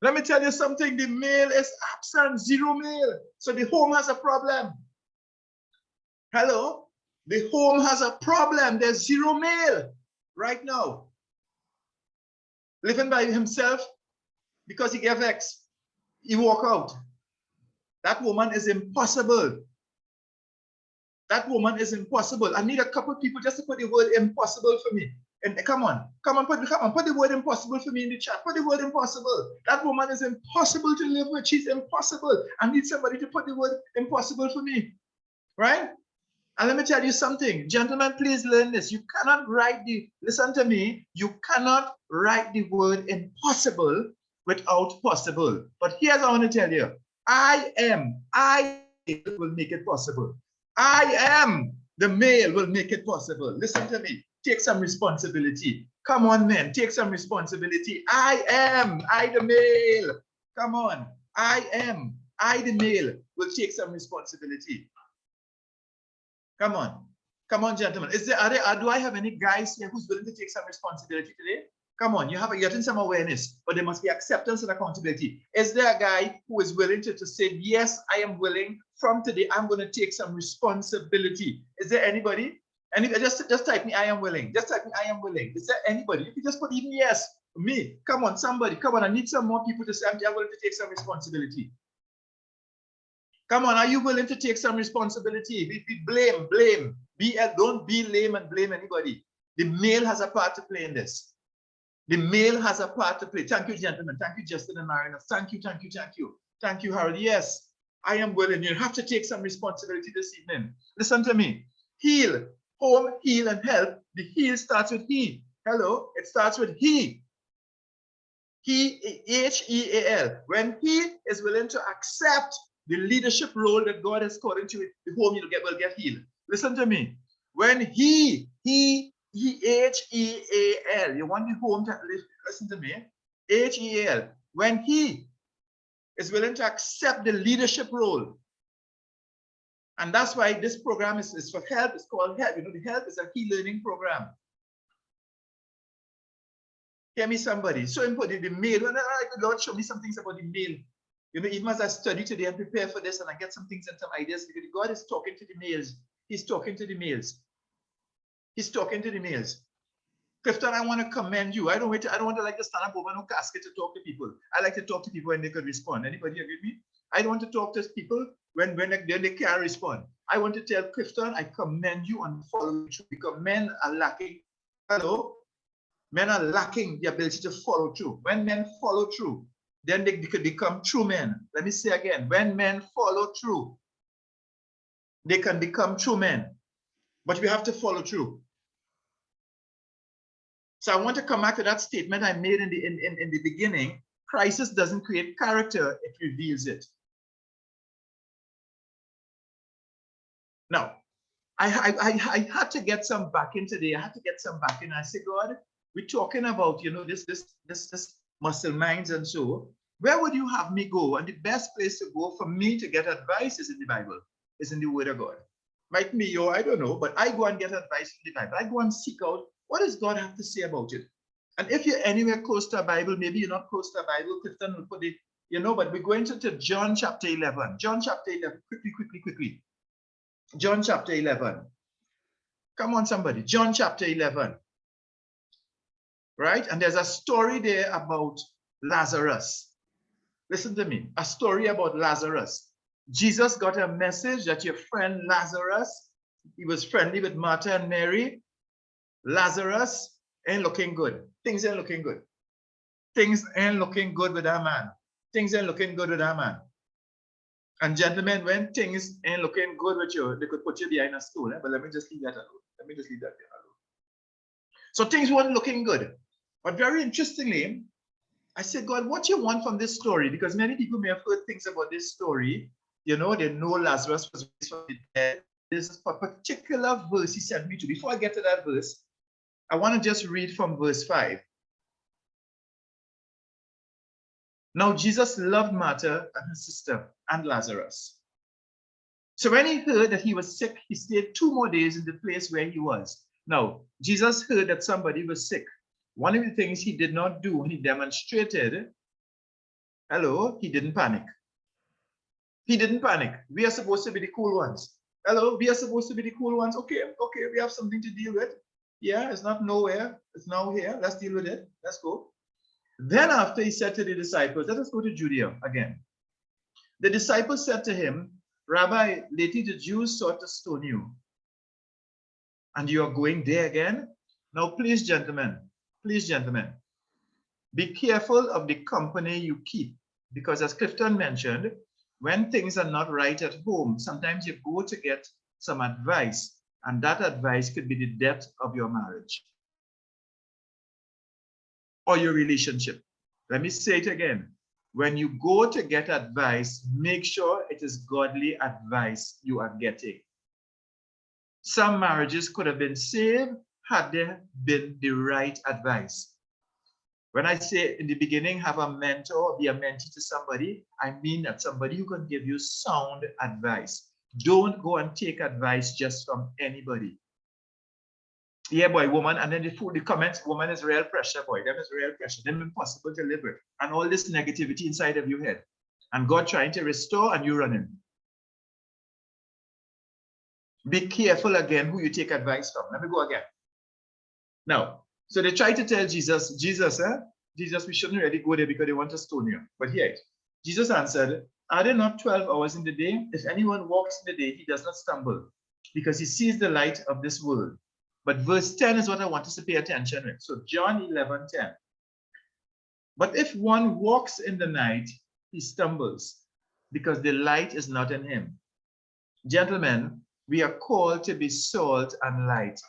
Let me tell you something, the male is absent, 0 male. So the home has a problem. Hello? The home has a problem. There's 0 male right now. Living by himself because he gave X. He walk out. That woman is impossible. That woman is impossible. I need a couple of people just to put the word impossible for me. And come on, put the word impossible for me in the chat. Put the word impossible. That woman is impossible to live with. She's impossible. I need somebody to put the word impossible for me. Right? And let me tell you something. Gentlemen, please learn this. You cannot write listen to me, you cannot write the word impossible without possible. But here's what I want to tell you. I will make it possible. I am the male will make it possible. Listen to me. Take some responsibility. Come on, men. Take some responsibility. I the male. Come on. I the male will take some responsibility. Come on. Come on, gentlemen. Do I have any guys here who's willing to take some responsibility today? Come on, you're getting some awareness, but there must be acceptance and accountability. Is there a guy who is willing to say, yes, I am willing, from today, I'm going to take some responsibility? Is there anybody? Just type me, I am willing. Just type me, I am willing. Is there anybody? You can just put even yes, me. Come on, somebody. Come on, I need some more people to say, I'm willing to take some responsibility. Come on, are you willing to take some responsibility? We blame. Don't be lame and blame anybody. The male has a part to play in this. The male has a part to play. Thank you, gentlemen. Thank you, Justin and Marinas. Thank you. Thank you, Harold. Yes, I am willing. You have to take some responsibility this evening. Listen to me. Heal, home, heal, and help. The heal starts with he. Hello, it starts with he. He, H-E-A-L. When he is willing to accept the leadership role that God has called into it, the home will get healed. Listen to me. When he, H-E-A-L. You want the home to listen to me. H-E-A-L. When he is willing to accept the leadership role. And that's why this program is for help. It's called help. You know, the help is a key learning program. Hear me, somebody. So important. The male. When the Lord show me some things about the male. You know, even as I study today and prepare for this, and I get some things and some ideas, because God is talking to the males. He's talking to the males. He's talking to the males. Clifton, I want to commend you. I don't want to like to stand up over no casket to talk to people. I like to talk to people when they could respond. Anybody agree with me? I don't want to talk to people when they can't respond. I want to tell Clifton, I commend you on following through, because men are lacking. Hello? Men are lacking the ability to follow through. When men follow through, then they could become true men. Let me say again, when men follow through, they can become true men. But we have to follow through. So I want to come back to that statement I made in the beginning. Crisis doesn't create character, it reveals it. Now, I had to get some back in today. I had to get some back in. I said, God, we're talking about, you know, this muscle minds and so. Where would you have me go? And the best place to go for me to get advice is in the Bible, is in the Word of God. Might be you, I don't know, but I go and get advice in the Bible. I go and seek out what does God have to say about it. And if you're anywhere close to a Bible, maybe you're not close to a Bible, Clifton will put it, you know, but we're going to John chapter 11. John chapter 11, quickly. John chapter 11. Come on, somebody. John chapter 11. Right? And there's a story there about Lazarus. Listen to me. A story about Lazarus. Jesus got a message that your friend Lazarus, he was friendly with Martha and Mary. Lazarus ain't looking good. Things ain't looking good. Things ain't looking good with that man. Things ain't looking good with that man. And gentlemen, when things ain't looking good with you, they could put you behind a stool. But let me just leave that alone. Let me just leave that alone. So things weren't looking good. But very interestingly, I said, God, what you want from this story? Because many people may have heard things about this story. You know, they know Lazarus was raised from the dead. There's a particular verse he sent me to. Before I get to that verse, I want to just read from verse 5. Now, Jesus loved Martha and her sister and Lazarus. So when he heard that he was sick, he stayed 2 more days in the place where he was. Now, Jesus heard that somebody was sick. One of the things he did not do, he demonstrated, he didn't panic. He didn't panic. We are supposed to be the cool ones. We are supposed to be the cool ones. Okay, we have something to deal with. Yeah, it's not nowhere. It's now here. Let's deal with it. Let's go. Then after he said to the disciples, let us go to Judea again. The disciples said to him, Rabbi, lately the Jews sought to stone you. And you are going there again? Now, please, gentlemen, be careful of the company you keep. Because as Clifton mentioned, when things are not right at home, sometimes you go to get some advice, and that advice could be the death of your marriage or your relationship. Let me say it again. When you go to get advice, make sure it is godly advice you are getting. Some marriages could have been saved had there been the right advice. When I say in the beginning, have a mentor, be a mentee to somebody, I mean that somebody who can give you sound advice. Don't go and take advice just from anybody. Yeah, boy, woman, and then the comments, woman is real pressure, boy. Them is real pressure. Them impossible to live with. And all this negativity inside of your head. And God trying to restore and you running. Be careful again who you take advice from. Let me go again. Now, so they try to tell Jesus, Jesus, we shouldn't really go there because they want to stone you. But yet, Jesus answered, are there not 12 hours in the day? If anyone walks in the day, he does not stumble because he sees the light of this world. But verse 10 is what I want us to pay attention to. So John 11:10. But if one walks in the night, he stumbles because the light is not in him. Gentlemen, we are called to be salt and light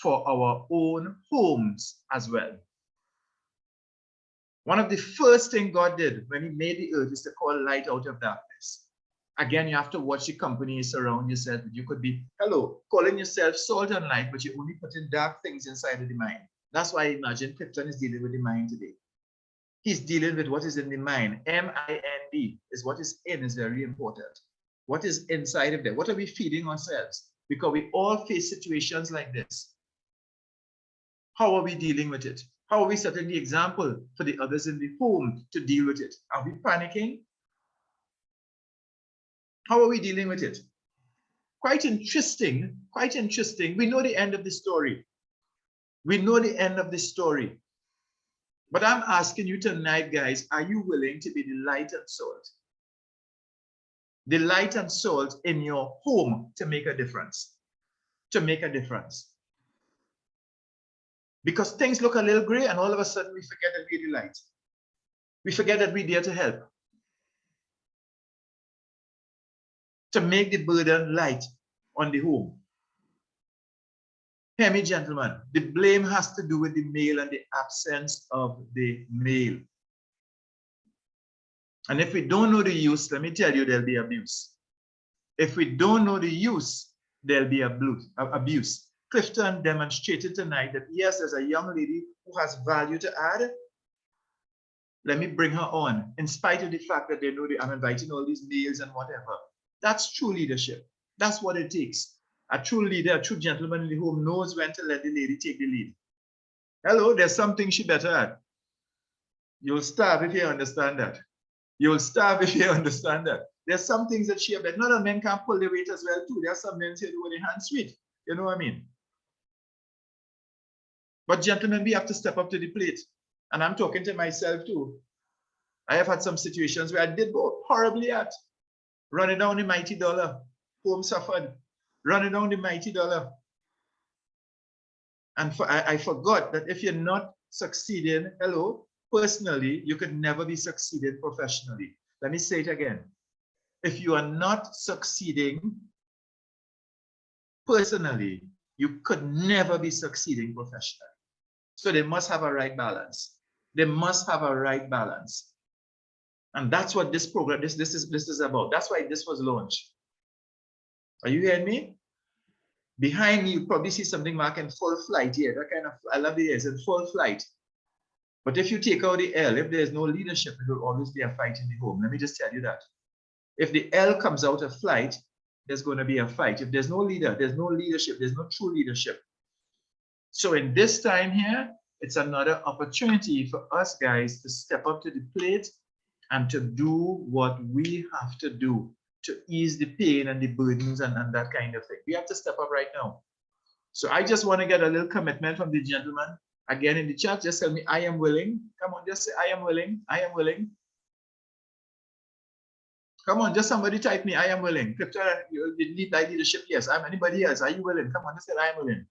for our own homes as well. One of the first things God did when he made the earth is to call light out of darkness. Again, you have to watch the company you surround yourself with. You could be, calling yourself salt and light, but you're only putting dark things inside of the mind. That's why I imagine Clifton is dealing with the mind today. He's dealing with what is in the mind. M-I-N-D is what is in is very important. What is inside of there? What are we feeding ourselves? Because we all face situations like this. How are we dealing with it? How are we setting the example for the others in the home to deal with it? Are we panicking? How are we dealing with it? Quite interesting, quite interesting. We know the end of the story. We know the end of the story. But I'm asking you tonight, guys, are you willing to be the light and salt? The light and salt in your home to make a difference. To make a difference. Because things look a little gray and all of a sudden we forget that we're the light. We forget that we're there to help. To make the burden light on the home. Hear me, gentlemen. The blame has to do with the male and the absence of the male. And if we don't know the use, let me tell you, there'll be abuse. If we don't know the use, there'll be abuse. Clifton demonstrated tonight that yes, there's a young lady who has value to add. Let me bring her on, in spite of the fact that they know I'm inviting all these males and whatever. That's true leadership. That's what it takes. A true leader, a true gentleman in the home knows when to let the lady take the lead. Hello, there's something she better add. You'll starve if you understand that. You'll starve if you understand that. There's some things that she bet. Not that men can't pull their weight as well too. There's some men here with their hands sweet. You know what I mean? But gentlemen, we have to step up to the plate. And I'm talking to myself too. I have had some situations where I did go horribly at running down the mighty dollar. Home suffered. Running down the mighty dollar. And I forgot that if you're not succeeding, hello, personally, you could never be succeeding professionally. Let me say it again. If you are not succeeding personally, you could never be succeeding professionally. So they must have a right balance. They must have a right balance. And that's what this program, this is about. That's why this was launched. Are you hearing me? Behind me, you probably see something marked in full flight here. That kind of, I love the it's in full flight. But if you take out the L, if there's no leadership, it will always be a fight in the home. Let me just tell you that. If the L comes out of flight, there's going to be a fight. If there's no leader, there's no leadership, there's no true leadership. So in this time here, it's another opportunity for us guys to step up to the plate and to do what we have to do to ease the pain and the burdens and that kind of thing. We have to step up right now. So I just want to get a little commitment from the gentleman. Again, in the chat, just tell me, I am willing. Come on, just say, I am willing. I am willing. Come on, just somebody type me, I am willing. Clifton, you need leadership? Yes. I'm anybody else. Are you willing? Come on, just say, I am willing.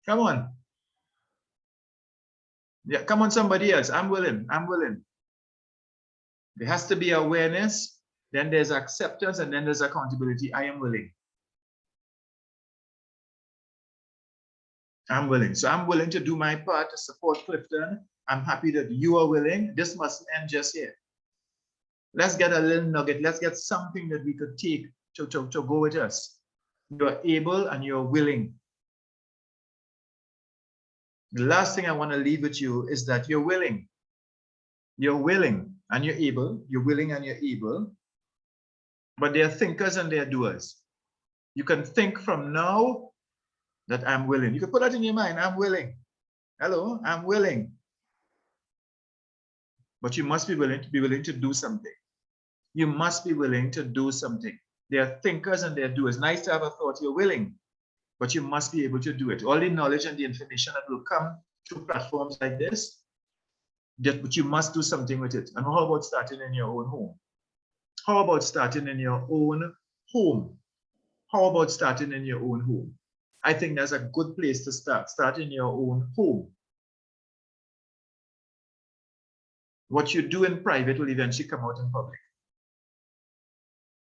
Come on. Yeah, come on, somebody else. I'm willing. I'm willing. There has to be awareness, then there's acceptance, and then there's accountability. I am willing. I'm willing. So I'm willing to do my part to support Clifton. I'm happy that you are willing. This mustn't end just here. Let's get a little nugget. Let's get something that we could take to go with us. You're able and you're willing. The last thing I want to leave with you is that you're willing. You're willing and you're able. You're willing and you're able. But they're thinkers and they're doers. You can think from now that I'm willing. You can put that in your mind. I'm willing. Hello, I'm willing. But you must be willing to do something. You must be willing to do something. They are thinkers and they are doers. Nice to have a thought. You're willing, but you must be able to do it. All the knowledge and the information that will come through platforms like this, but you must do something with it. And how about starting in your own home? How about starting in your own home? How about starting in your own home? I think that's a good place to start. Start in your own home. What you do in private will eventually come out in public.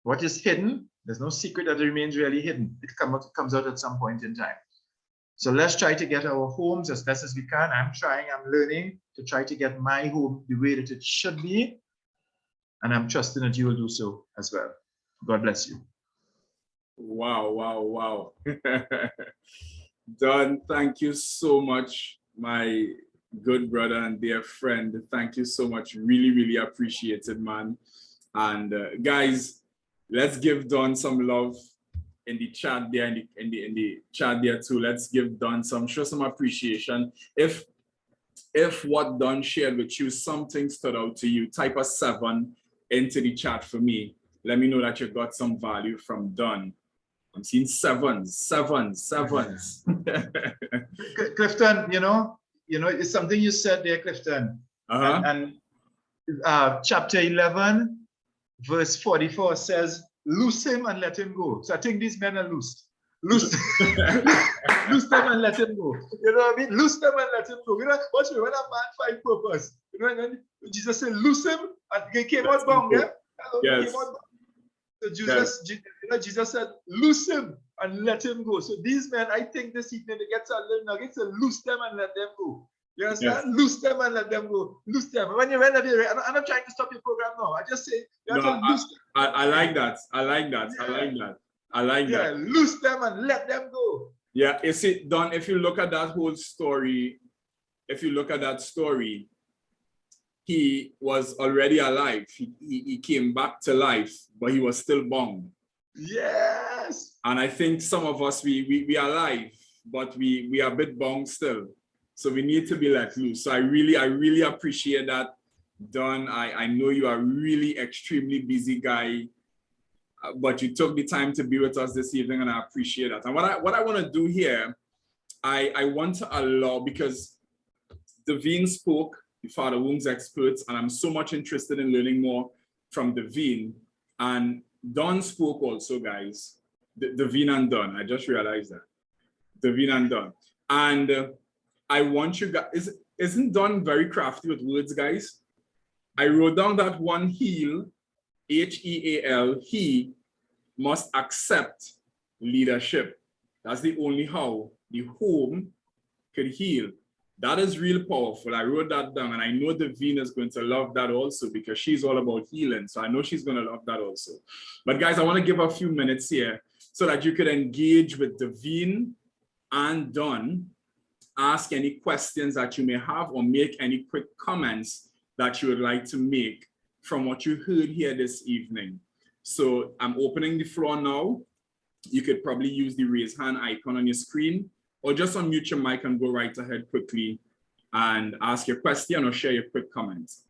What is hidden, there's no secret that remains really hidden. It comes out at some point in time. So let's try to get our homes as best as we can. I'm learning to try to get my home the way that it should be. And I'm trusting that you will do so as well. God bless you.
Wow, wow, wow. Don, thank you so much, my good brother and dear friend. Thank you so much. Really, really appreciate it, man. And guys, let's give Don some love in the chat there, in the chat there too. Let's give Don show some appreciation. If what Don shared with you, something stood out to you, type a 7 into the chat for me. Let me know that you got some value from Don. I'm seeing 7s.
Clifton, you know, it's something you said there, Clifton. And chapter 11, verse 44 says, loose him and let him go. So I think these men are loose. Loose them and let him go. You know what I mean? Loose them and let him go. You know, watch me, when a man find purpose, you know, and then Jesus said, loose him, and he came out bound, yeah?
Yes.
He came out bound. So Jesus said, loose him and let him go. So these men, I think this evening, they get a little nugget, so loose them and let them go. You understand? Loose them and let them go. Loose them. When you're ready, I'm not trying to stop your program now. I just say you have to loose them.
I like that. I like that. Yeah. I like that. I like that.
Yeah, loose them and let them go.
Yeah, you see, Don, if you look at that whole story, he was already alive. He came back to life, but he was still bound.
Yes.
And I think some of us, we are alive, but we are a bit bound still. So we need to be let loose. So I really appreciate that, Don. I know you are really extremely busy guy, but you took the time to be with us this evening, and I appreciate that. And what I want to do here, I want to allow, because Devine spoke, the father wounds experts, and I'm so much interested in learning more from Devine. And Don spoke also, guys. Devine and Don. I just realized that. Devine and Don. And I want you guys, isn't Don very crafty with words, guys? I wrote down that one heal, H-E-A-L, he must accept leadership. That's the only how the home could heal. That is real powerful. I wrote that down, and I know Devine is going to love that also, because she's all about healing. So I know she's going to love that also. But guys, I want to give a few minutes here so that you could engage with Devine and Don, ask any questions that you may have, or make any quick comments that you would like to make from what you heard here this evening. So I'm opening the floor now. You could probably use the raise hand icon on your screen, or just unmute your mic and go right ahead quickly and ask your question or share your quick comments.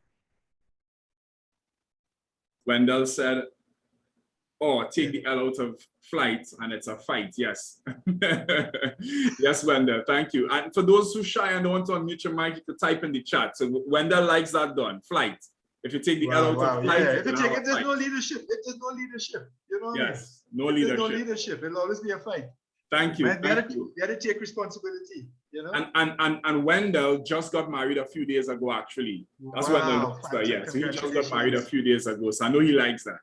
Wendell said, oh, take the L out of flight and it's a fight. Yes. Yes, Wendell, thank you. And for those who shy and don't want to unmute your mic, you can type in the chat. So Wendell likes that done, flight. If you take the L out of flight,
yeah. If you take it, there's no leadership. There's no leadership. You know what
yes, I mean? No leadership.
There's no leadership. It'll always be a fight.
Thank you.
Man, we had to take responsibility. You know.
And Wendell just got married a few days ago. Actually, that's Wendell. Yeah, so he just got married a few days ago. So I know he likes that.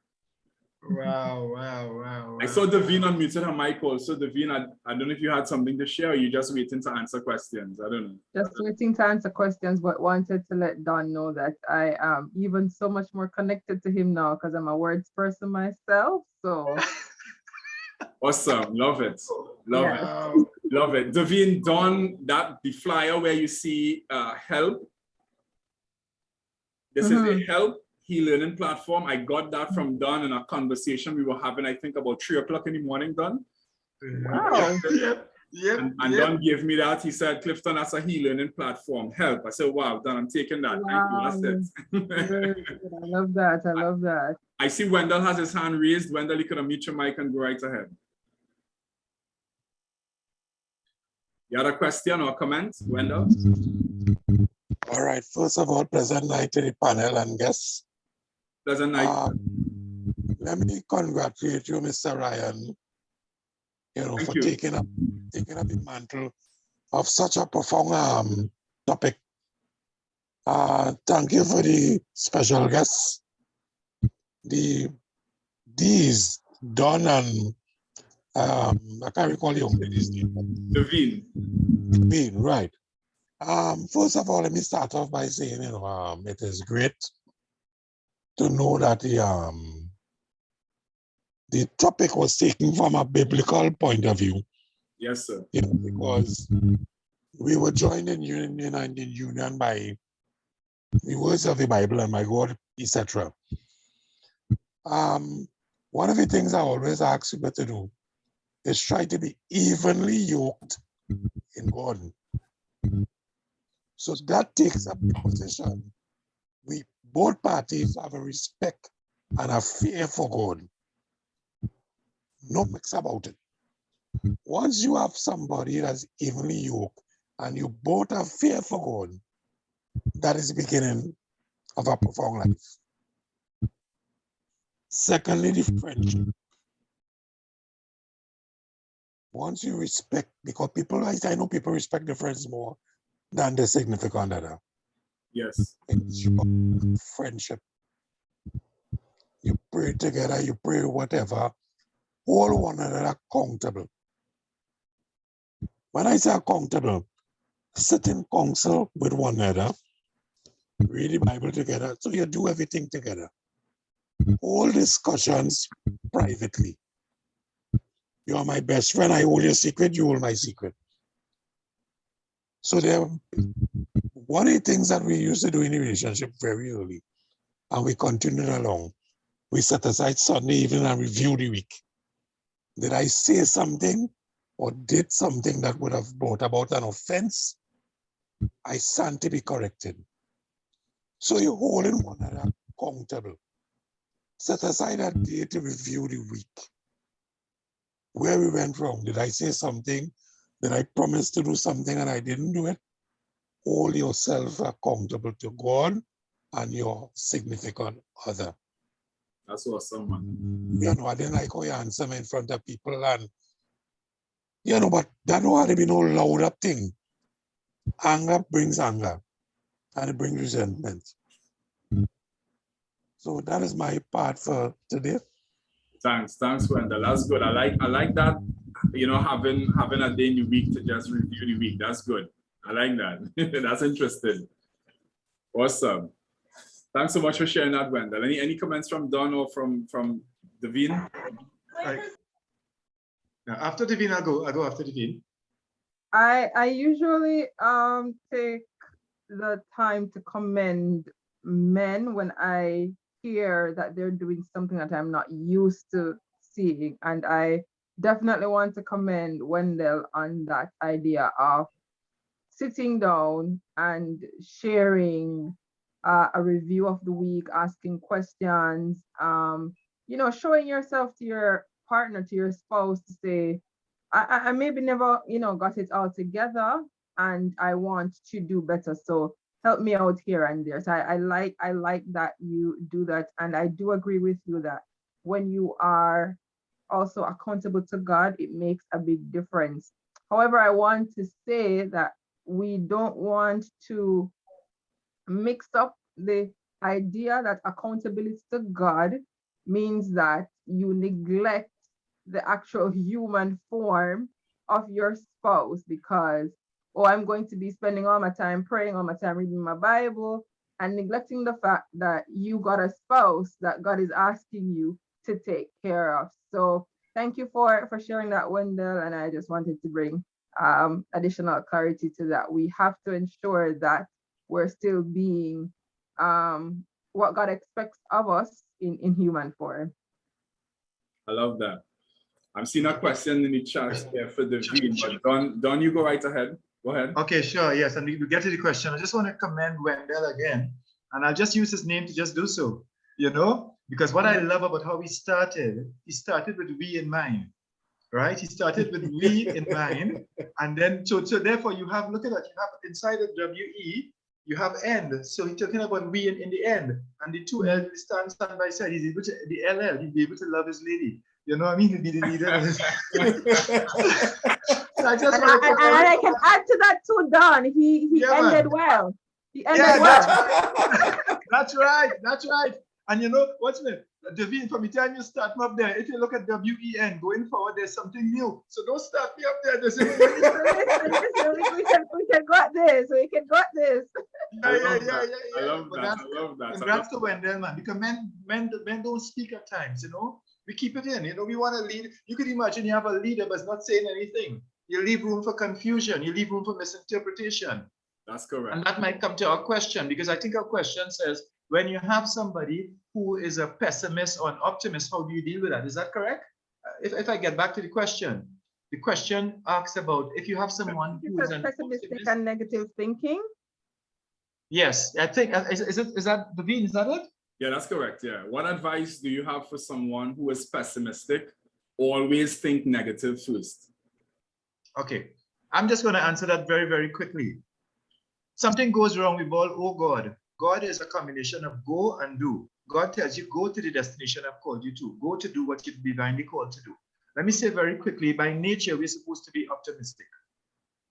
Wow.
I saw Devine unmuted her mic also. Devine, I don't know if you had something to share, or you're just waiting to answer questions. I don't know.
Just waiting to answer questions, but wanted to let Don know that I am even so much more connected to him now, because I'm a words person myself. So
awesome. Love it. Love it. Devine, Don, the flyer where you see help. This is the help e-learning platform. I got that from Don in a conversation we were having, I think about 3 o'clock in the morning, Don.
Wow.
Yep. And Don gave me that. He said, Clifton, that's a e-learning platform. Help. I said, wow, Don, I'm taking that.
Wow.
Thank you. That's it.
I love that. I love that.
I see Wendell has his hand raised. Wendell, you can unmute your mic and go right ahead. You had a question or comment, Wendell?
All right. First of all, pleasant night to the panel and guests.
Pleasant night.
Let me congratulate you, Mr. Ryan, for taking up the mantle of such a profound topic. Thank you for the special guests. These Don and I can't recall the young lady's name. Devine, right. First of all, let me start off by saying, it is great to know that the topic was taken from a biblical point of view.
Yes, sir.
Because we were joined in union by the words of the Bible and by God, etc. One of the things I always ask people to do is try to be evenly yoked in God. So that takes up the position. Both parties have a respect and a fear for God. No mix about it. Once you have somebody that's evenly yoked and you both have fear for God, that is the beginning of a profound life. Secondly, the friendship. Once you respect, because I know people respect their friends more than their significant other.
Yes.
It's your friendship. You pray together, you pray whatever. Hold one another accountable. When I say accountable, sit in council with one another, read the Bible together, so you do everything together. All discussions privately. You are my best friend, I hold your secret, you hold my secret. So there, one of the things that we used to do in a relationship very early, and we continued along, we set aside Sunday evening and review the week. Did I say something or did something that would have brought about an offense? I stand to be corrected. So you're holding one another accountable. Set aside a day to review the week. Where we went wrong. Did I say something? Did I promise to do something and I didn't do it? Hold yourself accountable to God and your significant other.
That's awesome, man.
You know, I didn't like how you answer me in front of people, and you know, but that don't have to be no loud up thing. Anger brings anger, and it brings resentment. So that is my part for today.
Thanks, Wendell. That's good. I like that. You know, having a day in the week to just review the week. That's good. I like that. That's interesting. Awesome. Thanks so much for sharing that, Wendell. Any comments from Don or from Devine?
Right. Now, after Devine, I'll go after Devine.
I usually take the time to commend men when I hear that they're doing something that I'm not used to seeing. And I definitely want to commend Wendell on that idea of sitting down and sharing a review of the week, asking questions, you know, showing yourself to your partner, to your spouse, to say, I maybe never, you know, got it all together and I want to do better. So help me out here and there. So I like that you do that. And I do agree with you that when you are also accountable to God, it makes a big difference. However, I want to say that we don't want to mix up the idea that accountability to God means that you neglect the actual human form of your spouse because, oh, I'm going to be spending all my time praying, all my time reading my Bible, and neglecting the fact that you got a spouse that God is asking you to take care of. So thank you for sharing that, Wendell. And I just wanted to bring additional clarity to that. We have to ensure that we're still being what God expects of us in human form.
I love that. I'm seeing a question in the chat here for Devine, but Don, you go right ahead. Go ahead.
Okay, sure. Yes, and we get to the question. I just want to commend Wendell again, and I'll just use his name to just do so, you know, because what I love about how he started with we in mind, right? He started with we in mind, and then so therefore you have, look at that, you have inside of WE, you have end. So he's talking about we in the end, and the two L stand by side. He's able to, the LL, he'll be able to love his lady. You know what I mean? He'll be the leader. So I just want to
and I can add to that too, Don. He ended well. He ended well.
That's right. And you know what's it? Devine, from the time you start me up there, if you look at WEN going forward, there's something new. So don't start me up there. Listen,
we can got this. We can got this.
Yeah.
I love that.
Congrats to Wendell, man. Because men don't speak at times, you know. We keep it in, you know. We want to lead. You could imagine you have a leader but not saying anything. You leave room for confusion. You leave room for misinterpretation.
That's correct.
And that might come to our question, because I think our question says, when you have somebody who is a pessimist or an optimist, how do you deal with that? Is that correct? If I get back to the question asks about if you have someone who is
pessimistic and negative thinking.
Yes, I think, is that Devine, is that it?
Yeah, that's correct. Yeah. What advice do you have for someone who is pessimistic? Always think negative first.
Okay, I'm just going to answer that very, very quickly. Something goes wrong, we ball, oh God. God is a combination of go and do. God tells you, go to the destination I've called you to. Go to do what you're divinely called to do. Let me say very quickly, by nature, we're supposed to be optimistic.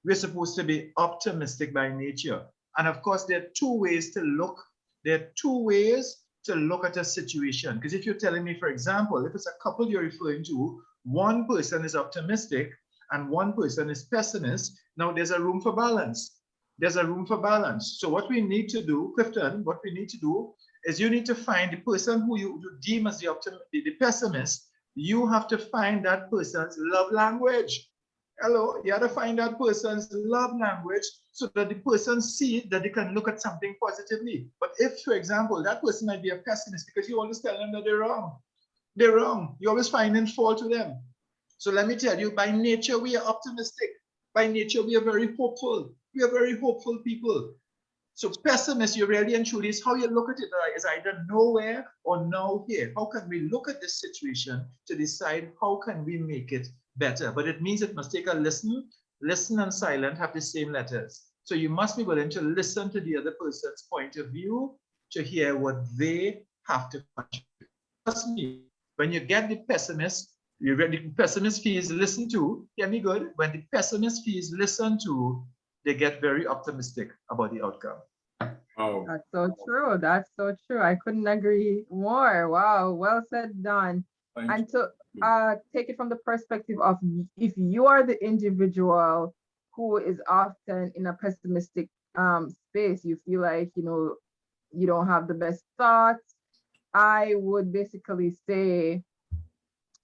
We're supposed to be optimistic by nature. And of course, there are two ways to look. There are two ways to look at a situation. Because if you're telling me, for example, if it's a couple you're referring to, one person is optimistic and one person is pessimist, now there's a room for balance. there's a room for balance. So what we need to do, Clifton, what we need to do is you need to find the person who you deem as the pessimist. You have to find that person's love language. Hello, you have to find that person's love language so that the person sees that they can look at something positively. But if, for example, that person might be a pessimist because you always tell them that they're wrong. They're wrong. You're always finding fault with them. So let me tell you, by nature, we are optimistic. By nature, we are very hopeful. We are very hopeful people. So pessimist, you really and truly is how you look at it, is either nowhere or now here. How can we look at this situation to decide how can we make it better? But it means it must take a listen. Listen and silent have the same letters. So you must be willing to listen to the other person's point of view to hear what they have to contribute. Trust me, when you get the pessimist, the pessimist feels listened to, hear me good? When the pessimist feels listened to, they get very optimistic about the outcome.
Oh,
That's so true. That's so true. I couldn't agree more. Wow, well said, Don. And to take it from the perspective of if you are the individual who is often in a pessimistic space, you feel like, you don't have the best thoughts, I would basically say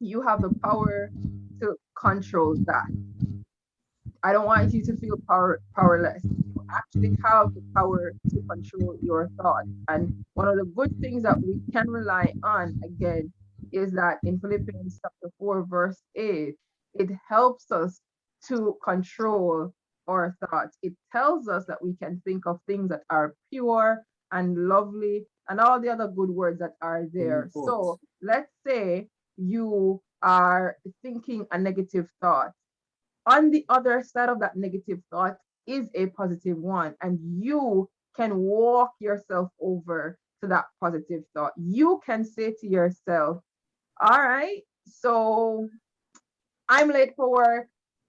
you have the power to control that. I don't want you to feel powerless. You actually have the power to control your thoughts. And one of the good things that we can rely on, again, is that in Philippians chapter 4, verse 8, it helps us to control our thoughts. It tells us that we can think of things that are pure and lovely and all the other good words that are there. So let's say you are thinking a negative thought. On the other side of that negative thought is a positive one, and you can walk yourself over to that positive thought. You can say to yourself, all right, so I'm late for work.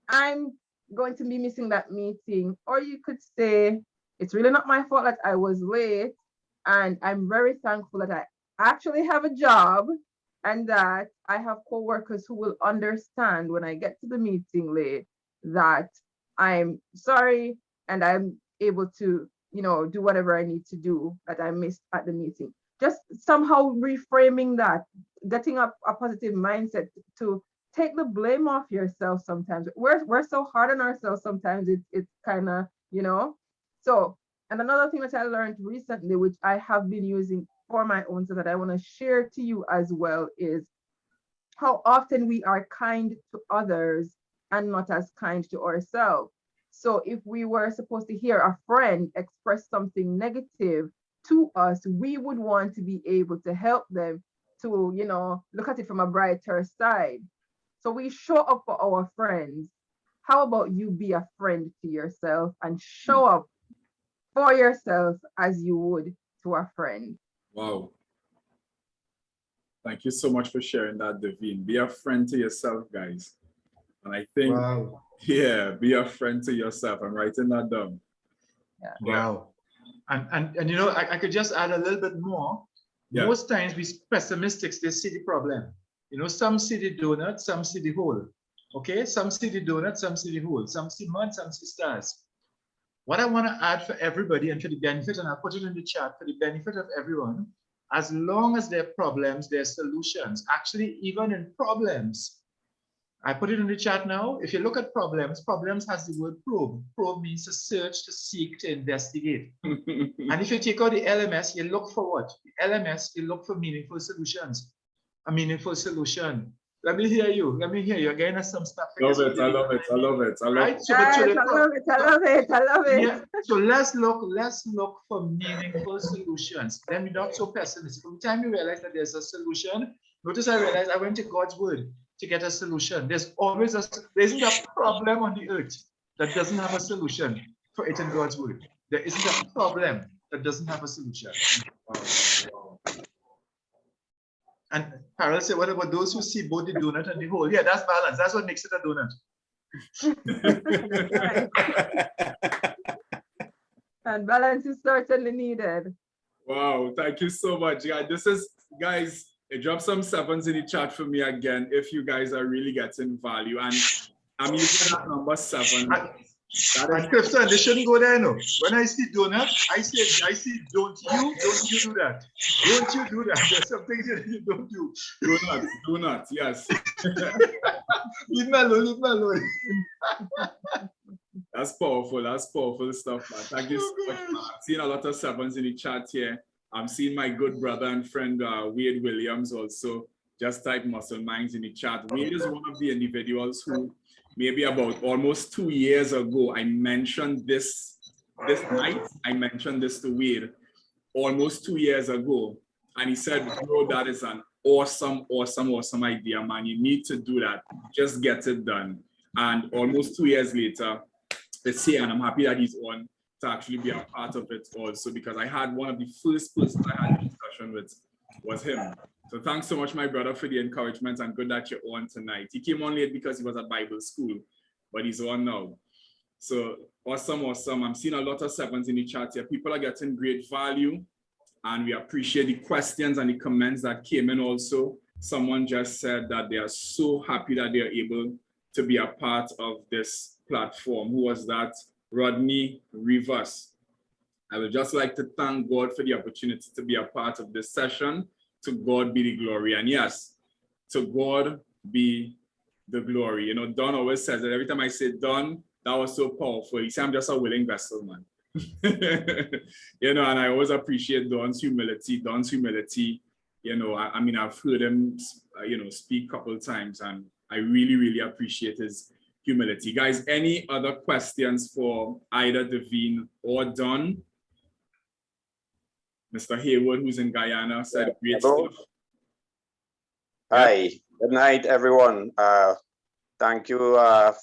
I'm going to be missing that meeting. Or you could say, it's really not my fault that I was late, and I'm very thankful that I actually have a job and that I have coworkers who will understand when I get to the meeting late that I'm sorry and I'm able to, do whatever I need to do that I missed at the meeting. Just somehow reframing that, getting a positive mindset to take the blame off yourself sometimes. We're so hard on ourselves sometimes, it's kind of, So, and another thing that I learned recently, which I have been using for my own so that I want to share to you as well, is how often we are kind to others and not as kind to ourselves. So if we were supposed to hear a friend express something negative to us, we would want to be able to help them to, look at it from a brighter side. So we show up for our friends. How about you be a friend to yourself and show up for yourself as you would to a friend?
wow. Thank you so much for sharing that, Davine. Be a friend to yourself, guys. And I think,
Wow.
yeah, be a friend to yourself. I'm writing that down.
Yeah.
Wow. And I could just add a little bit more.
Yeah.
Most times we pessimists, they see the problem. Some see the donut, some see the hole. Okay, some see the donut, some see the hole. Some see mud, some see stars. What I want to add for everybody and for the benefit, and I'll put it in the chat for the benefit of everyone, as long as there are problems, there are solutions. Actually, even in problems, I put it in the chat now. If you look at problems, problems has the word probe. Probe means to search, to seek, to investigate. And if you take out the LMS, you look for what? The LMS, you look for meaningful solutions. A meaningful solution. Let me hear you. Let me hear you. Again, some stuff.
Love it. I love it. I love it. I love
right?
it.
So,
Yes, I love it. I love it. I love it.
Yeah. So let's look for meaningful solutions. Then we're not so pessimistic. From the time you realize that there's a solution, notice I realized I went to God's word to get a solution. There isn't a problem on the earth that doesn't have a solution for it in God's word. There isn't a problem that doesn't have a solution. And Harold said, what about those who see both the donut and the hole? Yeah, that's balance. That's what makes it a donut.
And balance is certainly needed.
Wow, thank you so much. Yeah, guys, drop some sevens in the chat for me again if you guys are really getting value. And I'm using that number 7
And Clifton, they shouldn't go there, no. When I see donut, I see, don't you do that. Don't you do that. There's some things that you don't do.
Do not, yes.
Leave me alone, leave me alone.
That's powerful stuff, man. Thank you so much, man. I'm seeing a lot of sevens in the chat here. I'm seeing my good brother and friend, Wade Williams, also just type Muscle Minds in the chat. Wade is one of the individuals who maybe about almost 2 years ago, I mentioned this night, I mentioned this to Wade almost 2 years ago. And he said, bro, that is an awesome idea, man. You need to do that. Just get it done. And almost 2 years later, it's here, and I'm happy that he's on to actually be a part of it also, because I had one of the first persons I had a discussion with was him. So thanks so much, my brother, for the encouragement, and good that you're on tonight. He came on late because he was at Bible school, but he's on now. So awesome. I'm seeing a lot of sevens in the chat here. People are getting great value, and we appreciate the questions and the comments that came in also. Someone just said that they are so happy that they are able to be a part of this platform. Who was that? Rodney Rivas. I would just like to thank God for the opportunity to be a part of this session. To God be the glory. And yes, to God be the glory. You know, Don always says that every time I say Don, that was so powerful. He said, I'm just a willing vessel, man. You know, and I always appreciate Don's humility. You know, I mean, I've heard him, you know, speak a couple of times, and I really appreciate his humility. Guys, any other questions for either Devine or Don? Mr. Hayward, who's in Guyana, said great stuff.
Hi, good night, everyone. Thank you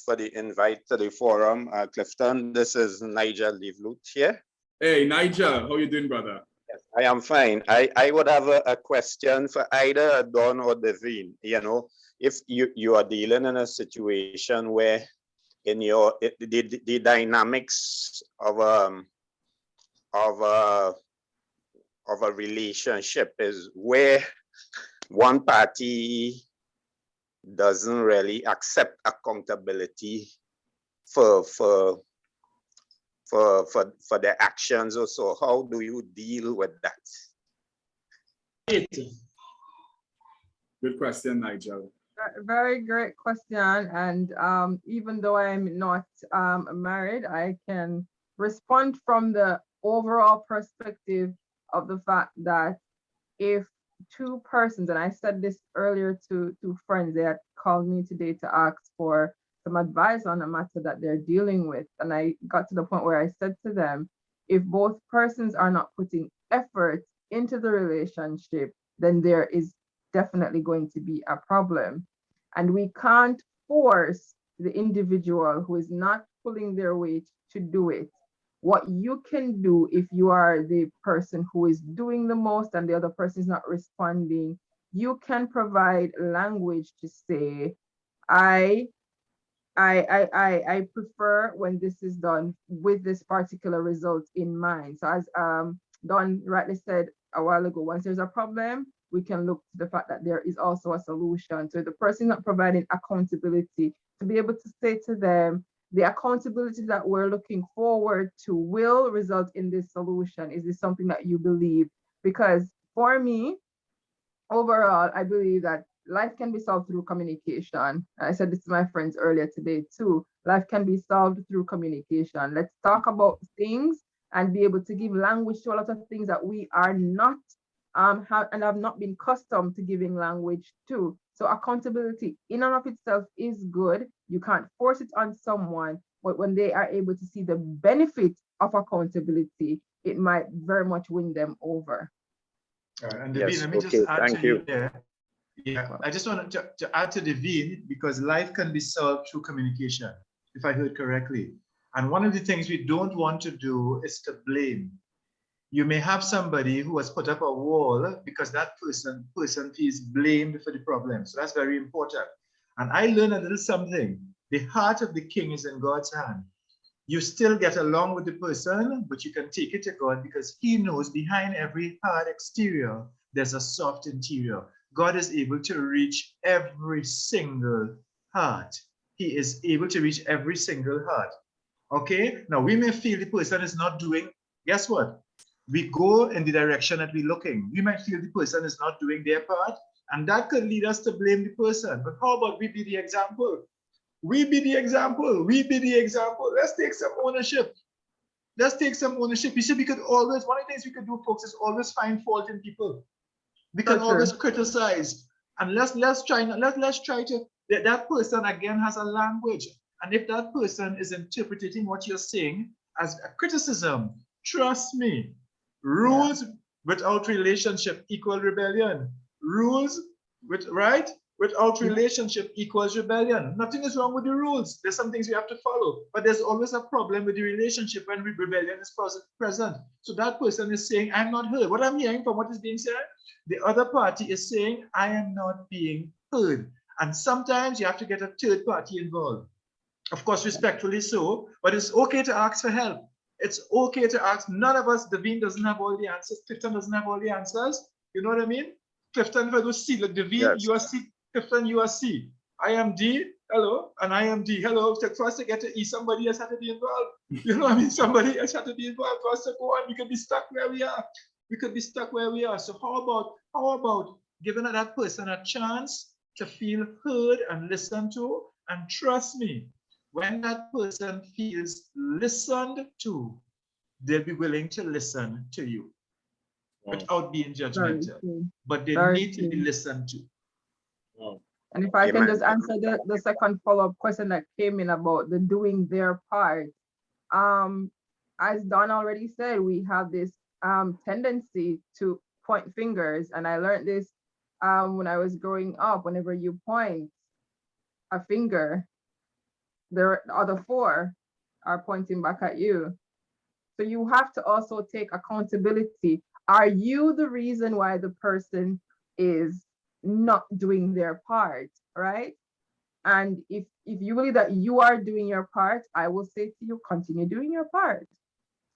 for the invite to the forum. Clifton, this is Nigel Levelut here.
Hey, Nigel, how you doing, brother?
Yes, I am fine. I would have a question for either Don or Devine. You know, if you are dealing in a situation where in the dynamics of a relationship is where one party doesn't really accept accountability for their actions or so. How do you deal with that?
Good question, Nigel.
Very great question. And even though I'm not married, I can respond from the overall perspective of the fact that if two persons, and I said this earlier to friends, they had called me today to ask for some advice on a matter that they're dealing with. And I got to the point where I said to them, if both persons are not putting effort into the relationship, then there is definitely going to be a problem. And we can't force the individual who is not pulling their weight to do it. What you can do if you are the person who is doing the most and the other person is not responding, you can provide language to say, I prefer when this is done with this particular result in mind. So as Don rightly said a while ago, once there's a problem, we can look to the fact that there is also a solution. So the person not providing accountability, to be able to say to them, the accountability that we're looking forward to will result in this solution. Is this something that you believe? Because for me, overall, I believe that life can be solved through communication. I said this to my friends earlier today too. Life can be solved through communication. Let's talk about things and be able to give language to a lot of things that we are not have not been accustomed to giving language to. So accountability in and of itself is good. You can't force it on someone, but when they are able to see the benefit of accountability, it might very much win them over.
And
Yes,
Devine, let me
okay,
just add
thank
to
you.
there. Yeah, I just wanted to add to Devine, because life can be solved through communication, if I heard correctly. And one of the things we don't want to do is to blame. You may have somebody who has put up a wall because that person feels blamed for the problem. So that's very important. And I learned a little something. The heart of the king is in God's hand. You still get along with the person, but you can take it to God because he knows behind every hard exterior, there's a soft interior. God is able to reach every single heart. He is able to reach every single heart. Okay, now we may feel the person is not doing, guess what? We go in the direction that we're looking. We might feel the person is not doing their part, and that could lead us to blame the person. But how about we be the example? We be the example. We be the example. Let's take some ownership. Let's take some ownership. You see, we could always, one of the things we could do, folks, is always find fault in people. We can always criticize. And let's try to, that person again has a language. And if that person is interpreting what you're saying as a criticism, trust me, rules without relationship equal rebellion. Rules without relationship equals rebellion. Nothing is wrong with the rules. There's some things we have to follow, but there's always a problem with the relationship when rebellion is present. So that person is saying, I'm not heard. What I'm hearing from what is being said, the other party is saying, I am not being heard. And sometimes you have to get a third party involved. Of course, respectfully so, but it's okay to ask for help. It's okay to ask. None of us, Devine doesn't have all the answers. Clifton doesn't have all the answers. You know what I mean? Clifton, if I do C, like Devine, yes. You are C. Clifton, you are C. I am D, hello, and I am D, hello. For us to get to E, somebody else had to be involved. You know what I mean? Somebody else had to be involved for us to go on. We could be stuck where we are. We could be stuck where we are. So how about giving that person a chance to feel heard and listened to? And trust me, when that person feels listened to, they'll be willing to listen to you without being judgmental. But they need to be listened to.
And if I can just answer the second follow-up question that came in about the doing their part. As Don already said, we have this tendency to point fingers. And I learned this when I was growing up. Whenever you point a finger, the other four are pointing back at you. So you have to also take accountability. Are you the reason why the person is not doing their part, right? And if you believe that you are doing your part, I will say to you, continue doing your part.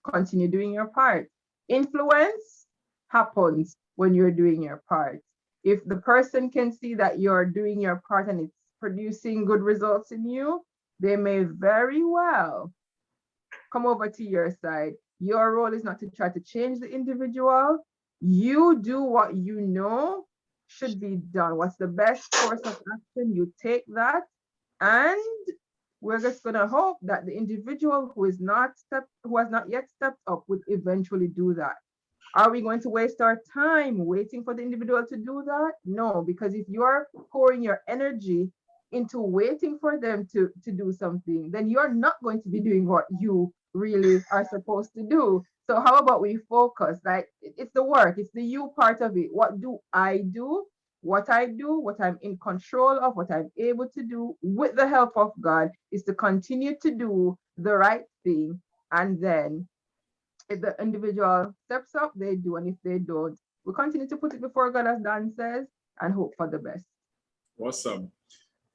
Continue doing your part. Influence happens when you're doing your part. If the person can see that you're doing your part and it's producing good results in you, they may very well come over to your side. Your role is not to try to change the individual. You do what you know should be done. What's the best course of action? You take that, and we're just gonna hope that the individual who has not yet stepped up would eventually do that. Are we going to waste our time waiting for the individual to do that? No, because if you're pouring your energy into waiting for them to do something, then you're not going to be doing what you really are supposed to do. So how about we focus? Like, it's the work, it's the you part of it. What do? What I do, what I'm in control of, what I'm able to do with the help of God is to continue to do the right thing. And then if the individual steps up, they do. And if they don't, we continue to put it before God, as Dan says, and hope for the best.
Awesome.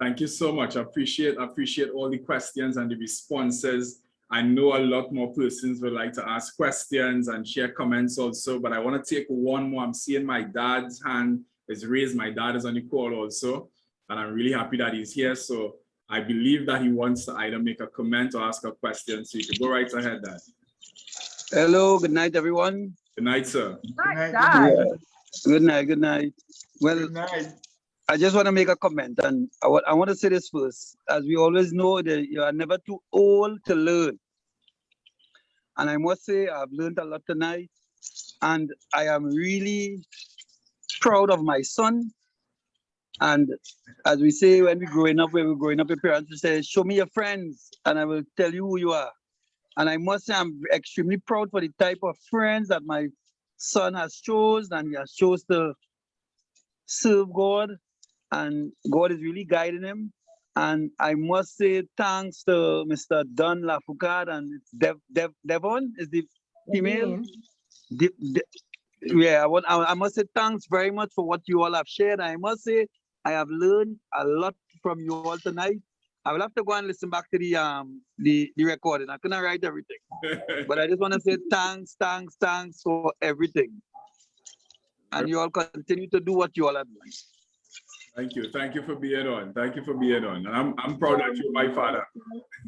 Thank you so much. I appreciate all the questions and the responses. I know a lot more persons would like to ask questions and share comments also, but I want to take one more. I'm seeing my dad's hand is raised. My dad is on the call also, and I'm really happy that he's here. So I believe that he wants to either make a comment or ask a question. So you can go right ahead, Dad.
Hello, good night, everyone.
Good night, sir.
Good night, Dad.
Yeah. Good night, good night. Well,
Good night.
I just want to make a comment, and I want to say this first. As we always know, that you are never too old to learn. And I must say, I've learned a lot tonight, and I am really proud of my son. And as we say, when we're growing up, your parents will say, show me your friends, and I will tell you who you are. And I must say, I'm extremely proud for the type of friends that my son has chosen, and he has chosen to serve God, and God is really guiding him. And I must say thanks to Mr. Don Lafoucade, and Devon is the female. I must say thanks very much for what you all have shared. I must say I have learned a lot from you all tonight. I will have to go and listen back to the recording. I couldn't write everything, but I just want to say thanks for everything. And you all continue to do what you all are doing.
Thank you. Thank you for being on. Thank you for being on. And I'm proud that you're my father.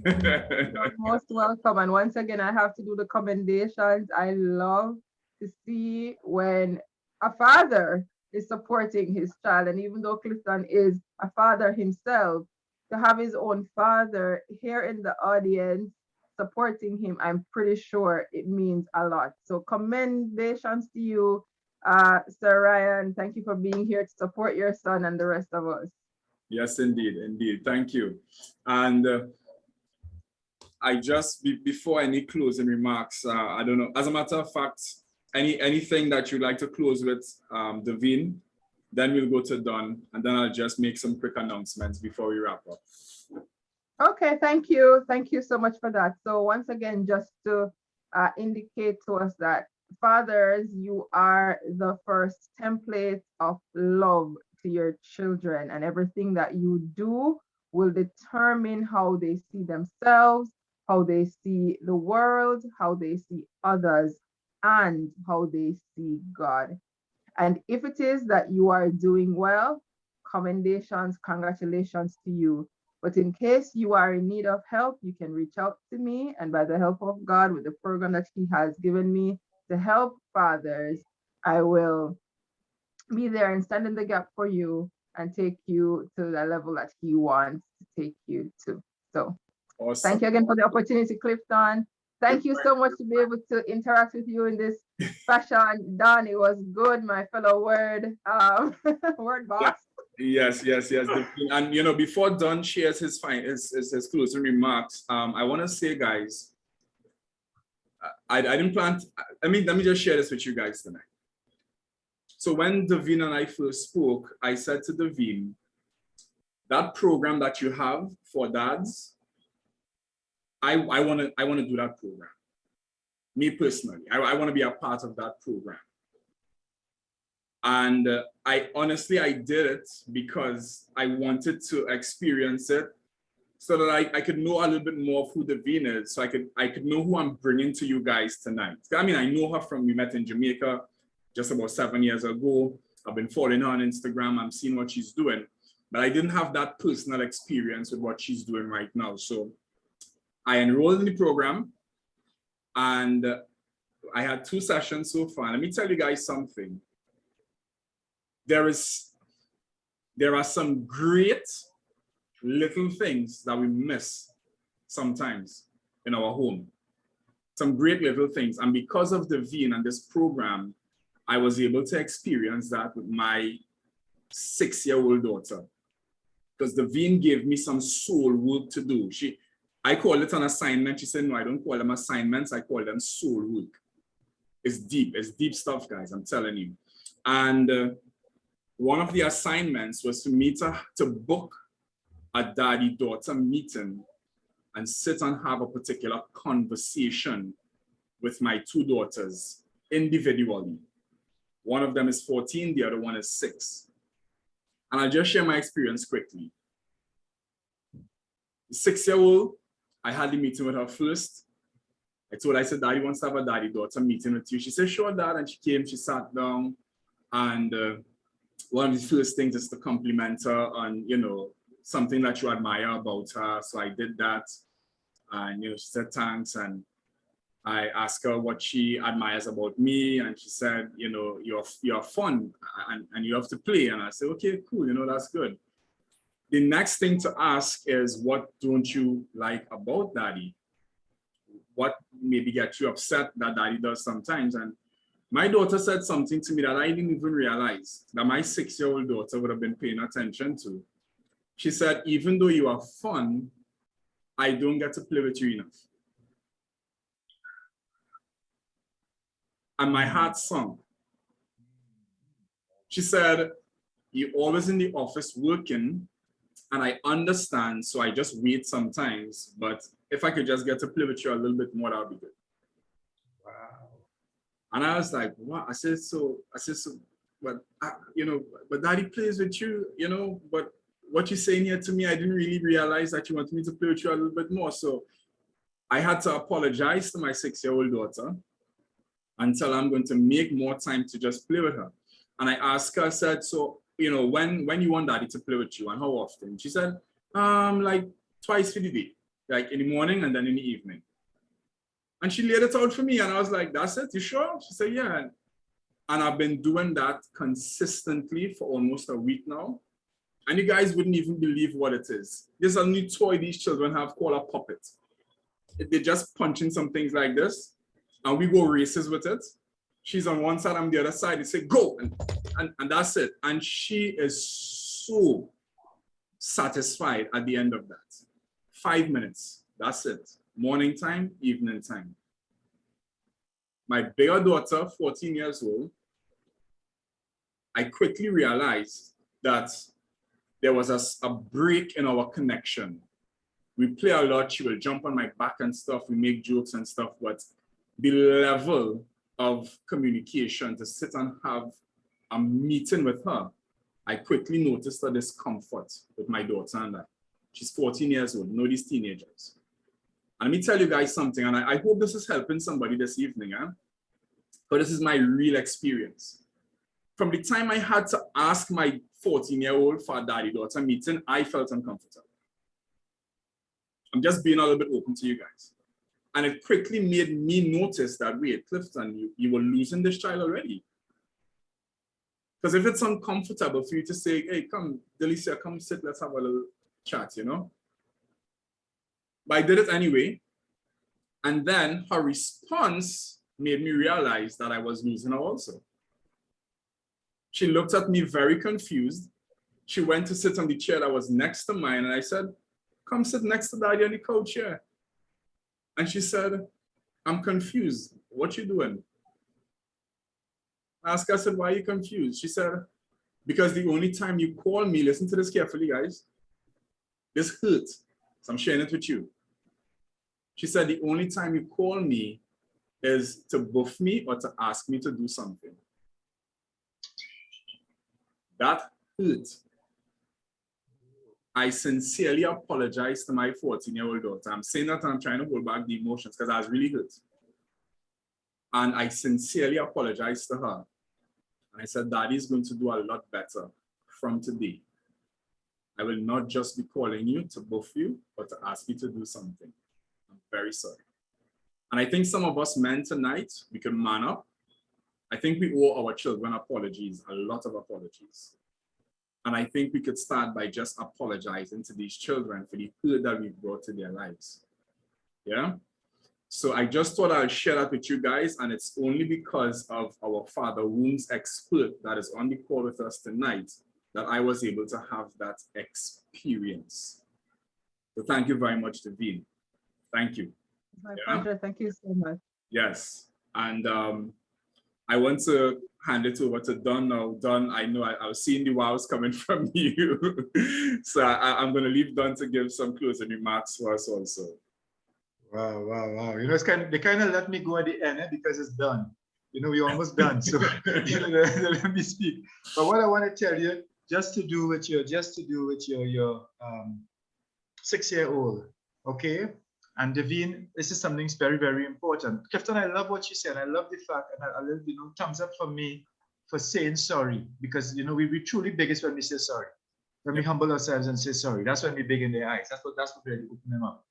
You're most welcome. And once again, I have to do the commendations. I love to see when a father is supporting his child. And even though Clifton is a father himself, to have his own father here in the audience supporting him, I'm pretty sure it means a lot. So commendations to you, Sir Ryan. Thank you for being here to support your son and the rest of us.
Yes, indeed. Indeed. Thank you. And I just, before any closing remarks, I don't know, as a matter of fact, anything that you'd like to close with, Daveen, then we'll go to Don, and then I'll just make some quick announcements before we wrap up.
Okay, thank you. Thank you so much for that. So once again, just to indicate to us that fathers, you are the first template of love to your children, and everything that you do will determine how they see themselves, how they see the world, how they see others, and how they see God. And if it is that you are doing well, commendations, congratulations to you. But in case you are in need of help, you can reach out to me, and by the help of God, with the program that He has given me to help fathers, I will be there and stand in the gap for you and take you to the level that He wants to take you to. So
Awesome.
thank you again for the opportunity, Clifton. Thank you so much to be able to interact with you in this fashion. Don, it was good, my fellow word boss.
Yes. And you know, before Don shares his closing remarks, I want to say, guys, I didn't plan. Let me just share this with you guys tonight. So when Daveen and I first spoke, I said to Daveen, that program that you have for dads, I want to do that program. Me personally, I want to be a part of that program. And I did it because I wanted to experience it so that I could know a little bit more of who Daveen is, so I could know who I'm bringing to you guys tonight. I mean, I know her from, we met in Jamaica just about 7 years ago. I've been following her on Instagram. I'm seeing what she's doing, but I didn't have that personal experience with what she's doing right now. So I enrolled in the program, and I had 2 sessions so far. Let me tell you guys something. There are some great little things that we miss sometimes in our home. Some great little things. And because of Daveen and this program, I was able to experience that with my 6-year-old daughter. Because Daveen gave me some soul work to do. I call it an assignment. She said, no, I don't call them assignments. I call them soul work. It's deep stuff, guys, I'm telling you. And one of the assignments was for me to book a daddy-daughter meeting and sit and have a particular conversation with my 2 daughters individually. One of them is 14, the other one is 6. And I'll just share my experience quickly. The 6-year-old, I had the meeting with her first. I said, Daddy wants to have a daddy-daughter meeting with you. She said, sure, Dad. And she came, she sat down. And one of the first things is to compliment her on, you know, something that you admire about her. So I did that. And, you know, she said, thanks. And I asked her what she admires about me. And she said, you know, you're fun and you have to play. And I said, okay, cool. You know, that's good. The next thing to ask is, what don't you like about Daddy? What maybe gets you upset that Daddy does sometimes? And my daughter said something to me that I didn't even realize that my 6-year-old daughter would have been paying attention to. She said, even though you are fun, I don't get to play with you enough. And my heart sunk. She said, you're always in the office working, and I understand, so I just wait sometimes, but if I could just get to play with you a little bit more, that would be good.
Wow.
And I was like, wow. I said, so, but you know, but Daddy plays with you, you know, but what you're saying here to me, I didn't really realize that you wanted me to play with you a little bit more. So I had to apologize to my 6-year-old daughter and tell her I'm going to make more time to just play with her. And I asked her, I said, so you know, when you want daddy to play with you and how often? She said, like twice for the day, like in the morning and then in the evening. And she laid it out for me and I was like, that's it, you sure? She said, yeah. And I've been doing that consistently for almost a week now. And you guys wouldn't even believe what it is. There's a new toy these children have called a puppet. They're just punching some things like this and we go races with it. She's on one side, I'm the other side. They say, go, and that's it. And she is so satisfied at the end of that. 5 minutes, that's it. Morning time, evening time. My bigger daughter, 14 years old, I quickly realized that there was a break in our connection. We play a lot, she will jump on my back and stuff, we make jokes and stuff, but the level of communication to sit and have a meeting with her, I quickly noticed a discomfort with my daughter and I. She's 14 years old, you know these teenagers. And let me tell you guys something, and I hope this is helping somebody this evening, but this is my real experience. From the time I had to ask my 14-year-old for a daddy-daughter meeting, I felt uncomfortable. I'm just being a little bit open to you guys. And it quickly made me notice that, wait, Clifton, you were losing this child already. Because if it's uncomfortable for you to say, hey, come, Delicia, come sit, let's have a little chat, you know? But I did it anyway. And then her response made me realize that I was losing her also. She looked at me very confused. She went to sit on the chair that was next to mine. And I said, come sit next to daddy on the couch here. And she said, I'm confused. What you doing? I asked her, I said, why are you confused? She said, because the only time you call me, listen to this carefully, guys, this hurts. So I'm sharing it with you. She said, the only time you call me is to buff me or to ask me to do something. That hurt. I sincerely apologize to my 14-year-old daughter. I'm saying that and I'm trying to hold back the emotions because I was really hurt. And I sincerely apologize to her. And I said, Daddy's going to do a lot better from today. I will not just be calling you to buff you, but to ask you to do something. I'm very sorry. And I think some of us men tonight, we can man up. I think we owe our children apologies, a lot of apologies. And I think we could start by just apologizing to these children for the hurt that we've brought to their lives. Yeah? So I just thought I'll share that with you guys, and it's only because of our father wounds expert that is on the call with us tonight that I was able to have that experience. So thank you very much, Daveen. Thank you.
My pleasure. Thank you so much.
Yes. And I want to hand it over to Don now. Don, I know I was seeing the wows coming from you. So I'm going to leave Don to give some closing remarks for us also.
Wow, wow, wow. You know, it's they kind of let me go at the end because it's done. You know, we're almost done. So let me speak. But what I want to tell you, just to do with your 6-year-old, okay? And Daveen, this is something very, very important. Clifton, I love what you said. I love the fact, and you know, thumbs up for me for saying sorry, because you know we truly big is when we say sorry. When we humble ourselves and say sorry, that's when we big in their eyes. That's what really open them up.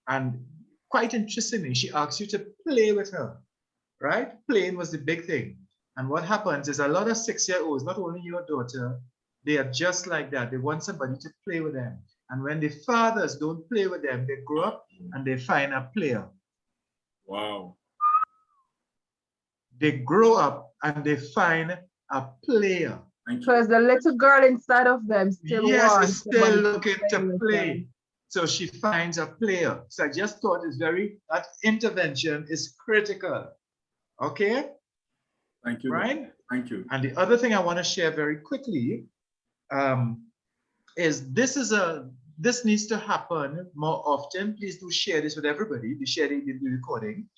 And quite interestingly, she asked you to play with her, right? Playing was the big thing. And what happens is a lot of 6-year-olds, not only your daughter, they are just like that. They want somebody to play with them. And when the fathers don't play with them, they grow up and they find a player.
Wow.
They grow up and they find a player.
Because the little girl inside of them still wants
is still looking to play. So she finds a player. So I just thought that intervention is critical. Okay?
Thank you.
Right?
Thank you.
And the other thing I want to share very quickly is this needs to happen more often. Please do share this with everybody. Be sharing the recording,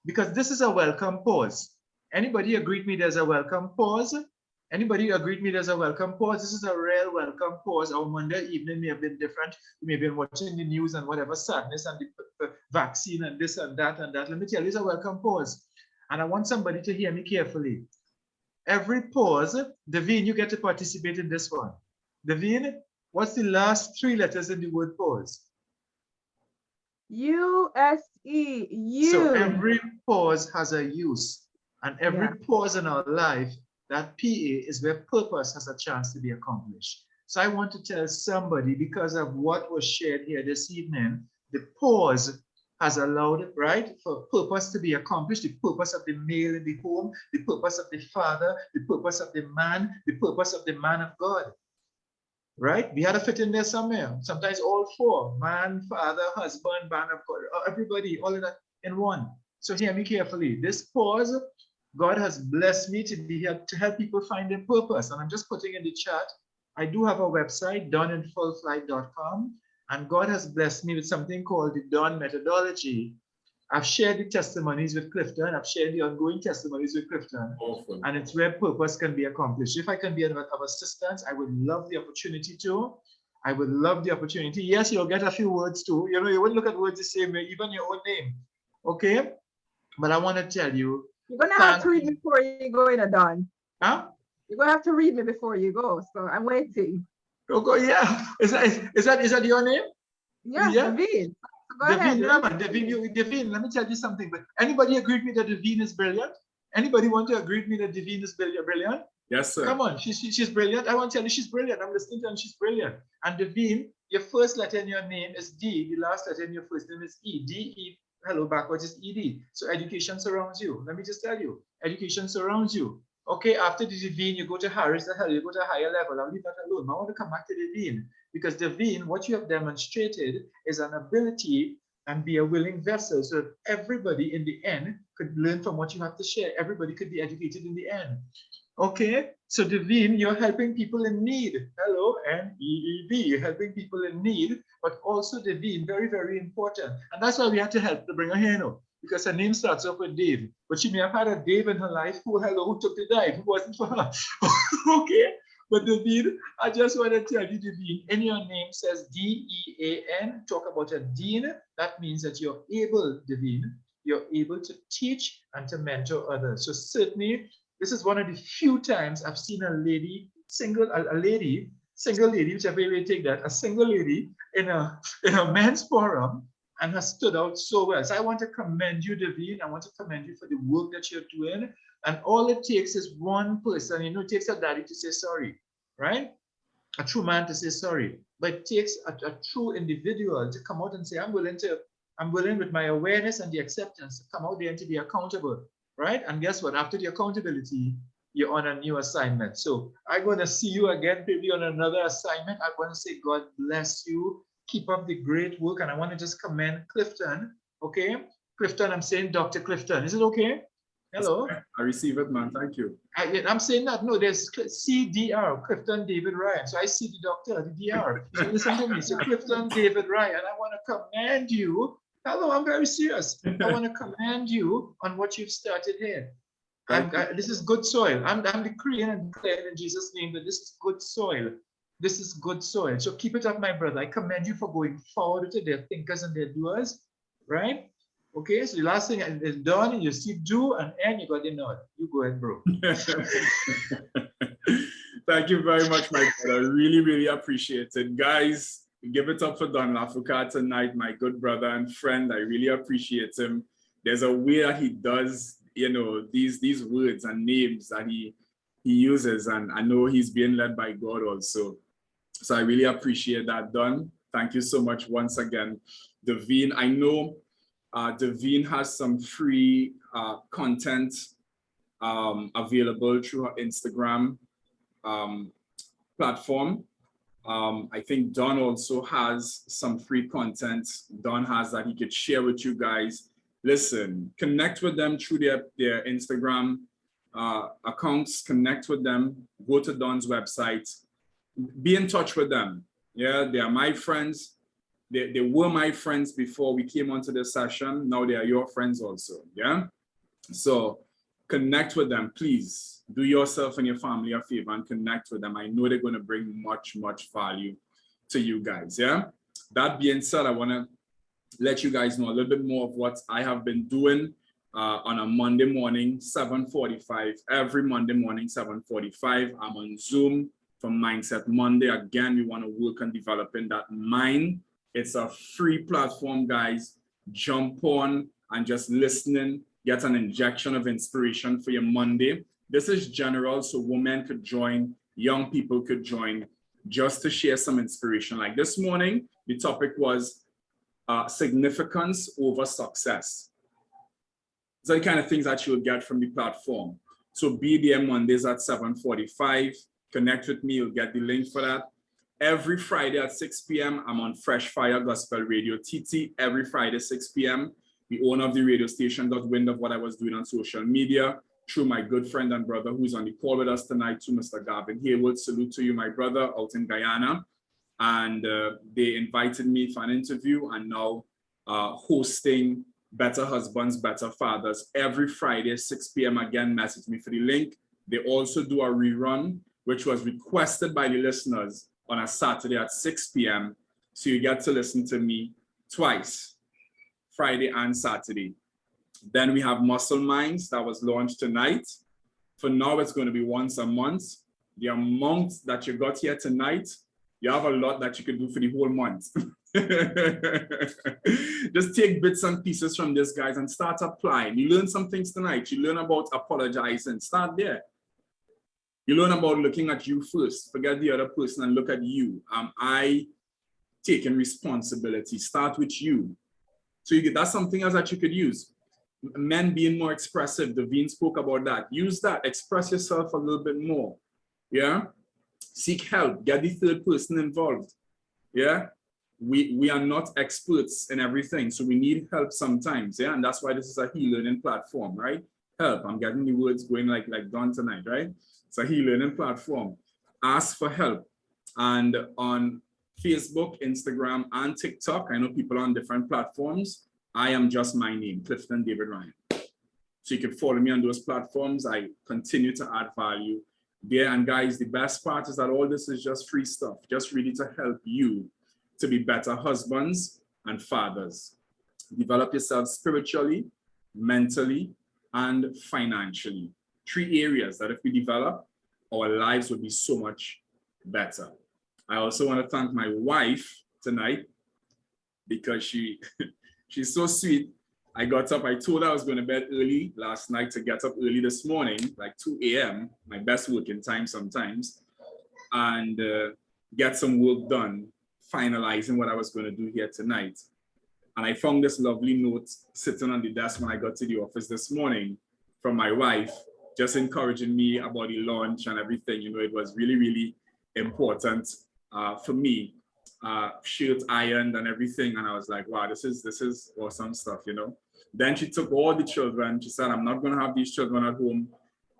because this is a welcome pause. Anybody agree with me there's a welcome pause? Anybody agree with me there's a welcome pause? This is a real welcome pause. Our Monday evening may have been different. We may have been watching the news and whatever sadness and the vaccine and this and that and that. Let me tell you, it's a welcome pause. And I want somebody to hear me carefully. every pause, Davine, you get to participate in this one. Davine, what's the last 3 letters in the word pause?
U-S-E, you.
So every pause has a use, and every pause in our life, that PA is where purpose has a chance to be accomplished. So I want to tell somebody, because of what was shared here this evening, the pause has allowed, right, for purpose to be accomplished, the purpose of the male in the home, the purpose of the father, the purpose of the man, the purpose of the man of God. Right? We had to fit in there somewhere. Sometimes all 4, man, father, husband, man of God, everybody, all of that in one. So hear me carefully. This pause, God has blessed me to be here to help people find their purpose. And I'm just putting in the chat, I do have a website, doneinfullflight.com, and God has blessed me with something called the Dawn methodology. I've shared the testimonies with Clifton. I've shared the ongoing testimonies with Clifton.
Awesome.
And it's where purpose can be accomplished. If I can be of assistance, I would love the opportunity to. I would love the opportunity. Yes, you'll get a few words too. You know, you wouldn't look at words the same way, even your own name. Okay? But I want to tell you.
You're going to have to read me before you go in, Don.
Huh?
You're going to have to read me before you go. So I'm waiting.
Okay, yeah. Is that your name?
Yeah, Davine. Go ahead.
Davine, let me tell you something. But anybody agree with me that Davine is brilliant? Anybody want to agree with me that Davine is brilliant?
Yes, sir.
Come on, she's brilliant. I want to tell you she's brilliant. I'm listening to her and she's brilliant. And Davine, your first letter in your name is D. The last letter in your first name is E. D-E, hello, backwards is E-D. So education surrounds you. Let me just tell you, education surrounds you. Okay, after the Davine, you go to Harris, you go to a higher level. I'll leave that alone. I want to come back to Davine, because Davine, what you have demonstrated is an ability and be a willing vessel so that everybody in the end could learn from what you have to share. Everybody could be educated in the end. Okay, so Davine, you're helping people in need. Hello, N-E-E-D, you're helping people in need, but also Davine, very, very important. And that's why we had to help to bring her here now, because her name starts off with Dave. But she may have had a Dave in her life who took the dive, who wasn't for her. Okay, but Davine, I just want to tell you, Davine, in your name says D-E-A-N, talk about a dean. That means that you're able, Davine, you're able to teach and to mentor others. So certainly, this is one of the few times I've seen a lady, single lady, whichever way you take that, a single lady in a men's forum, and has stood out so well. So I want to commend you, Davine. I want to commend you for the work that you're doing. And all it takes is one person. You know, it takes a daddy to say sorry, right? A true man to say sorry. But it takes a true individual to come out and say, I'm willing with my awareness and the acceptance to come out there and to be accountable. Right? And guess what? After the accountability, you're on a new assignment. So I'm going to see you again, maybe on another assignment. I want to say, God bless you. Keep up the great work. And I want to just commend Clifton. Okay? Clifton, I'm saying Dr. Clifton. Is it okay? Hello?
I receive it, man. Thank you.
I'm saying that. No, there's CDR, Clifton David Ryan. So I see the doctor, the DR. So listen to me. So Clifton David Ryan, I want to commend you. Hello, I'm very serious. I want to commend you on what you've started here. This is good soil. I'm decreeing and declaring in Jesus' name that this is good soil. This is good soil. So keep it up, my brother. I commend you for going forward to their thinkers and their doers, right? Okay, so the last thing is done, and you see do and end, you got the nod. You go ahead, bro.
Thank you very much, my brother. I really, really appreciate it. Guys, give it up for Don Lafuka tonight, my good brother and friend. I really appreciate him. There's a way that he does, you know, these words and names that he uses, and I know he's being led by God also. So I really appreciate that, Don. Thank you so much once again. Davine, I know Davine has some free content available through her Instagram platform. I think Don also has some free content. Don has that he could share with you guys. Listen, connect with them through their Instagram accounts, connect with them, go to Don's website, be in touch with them. Yeah, they are my friends. They were my friends before we came onto the session. Now they are your friends also, yeah? So connect with them, please. Do yourself and your family a favor and connect with them. I know they're going to bring much, much value to you guys, yeah? That being said, I want to let you guys know a little bit more of what I have been doing on a Monday morning, 7:45. Every Monday morning, 7:45. I'm on Zoom from Mindset Monday. Again, we want to work on developing that mind. It's a free platform, guys. Jump on and just listening, get an injection of inspiration for your Monday. This is general, so women could join, young people could join, just to share some inspiration. Like this morning, the topic was significance over success. These are the kind of things that you'll get from the platform. So be there Mondays at 7:45. Connect with me, you'll get the link for that. Every Friday at 6 p.m., I'm on Fresh Fire Gospel Radio TT. Every Friday, 6 p.m. The owner of the radio station got wind of what I was doing on social media through my good friend and brother who's on the call with us tonight, too, Mr. Gavin Haywood. Salute to you, my brother, out in Guyana. And they invited me for an interview, and now hosting Better Husbands, Better Fathers every Friday, 6 p.m. Again, message me for the link. They also do a rerun, which was requested by the listeners on a Saturday at 6 p.m. So you get to listen to me twice, Friday and Saturday. Then we have Muscle Minds that was launched tonight. For now, it's going to be once a month. The amount that you got here tonight, you have a lot that you could do for the whole month. Just take bits and pieces from this, guys, and start applying. You learn some things tonight. You learn about apologizing. Start there. You learn about looking at you first. Forget the other person and look at you. Am I taking responsibility? Start with you. So that's something else that you could use. Men being more expressive. Daveen spoke about that. Use that. Express yourself a little bit more. Yeah. Seek help. Get the third person involved. Yeah. We are not experts in everything, so we need help sometimes. Yeah. And that's why this is a e-learning platform, right? Help. I'm getting the words going like Don tonight, right? It's a e-learning platform. Ask for help. And on Facebook, Instagram, and TikTok, I know people on different platforms. I am just my name, Clifton David Ryan. So you can follow me on those platforms. I continue to add value there. And guys, the best part is that all this is just free stuff, just really to help you to be better husbands and fathers. Develop yourself spiritually, mentally, and financially. 3 areas that if we develop, our lives will be so much better. I also want to thank my wife tonight because she's so sweet. I got up, I told her I was going to bed early last night to get up early this morning, like 2 a.m., my best working time sometimes, and get some work done, finalizing what I was going to do here tonight. And I found this lovely note sitting on the desk when I got to the office this morning from my wife, just encouraging me about the launch and everything. You know, it was really, really important for me. Shirt ironed and everything, and I was like, wow, this is awesome stuff, you know. Then she took all the children. She said, I'm not going to have these children at home.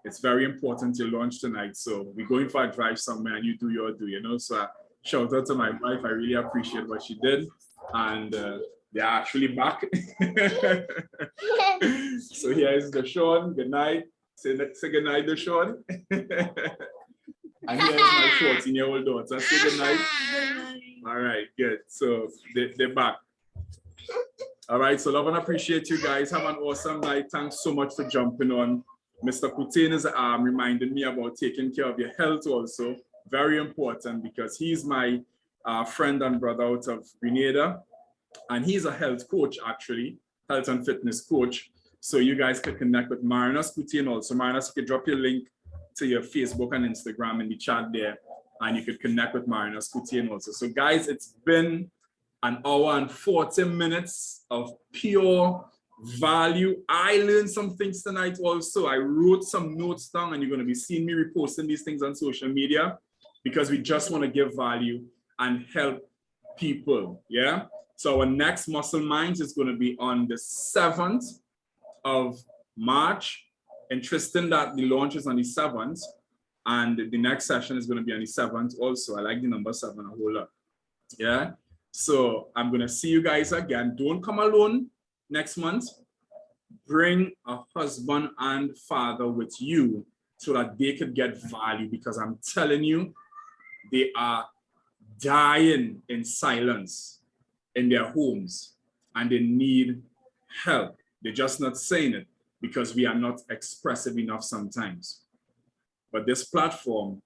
It's very important to launch tonight, so we're going for a drive somewhere and you do your do, you know. So shout out to my wife. I really appreciate what she did, and they're actually back. So here is Deshaun. Good night. Say good night, Deshaun. And here is my 14-year-old daughter. Say good night. Good night. All right, good. So they're back. All right, so love and appreciate you guys. Have an awesome night. Thanks so much for jumping on. Mr. Putin is reminding me about taking care of your health also. Very important because he's my friend and brother out of Grenada. And he's a health coach, actually, health and fitness coach. So you guys could connect with Marinus Putin also. Marinus, you could drop your link to your Facebook and Instagram in the chat there, and you could connect with Marinus Putin also. So guys, it's been an hour and 40 minutes of pure value. I learned some things tonight also. I wrote some notes down, and you're going to be seeing me reposting these things on social media because we just want to give value and help people. Yeah. So our next Muscle Minds is going to be on the 7th of March. Interesting that the launch is on the 7th, and the next session is going to be on the 7th also. I like the number 7 a whole lot. Yeah. So I'm going to see you guys again. Don't come alone next month. Bring a husband and father with you so that they could get value, because I'm telling you, they are dying in silence in their homes and they need help. They're just not saying it. because we are not expressive enough sometimes. But this platform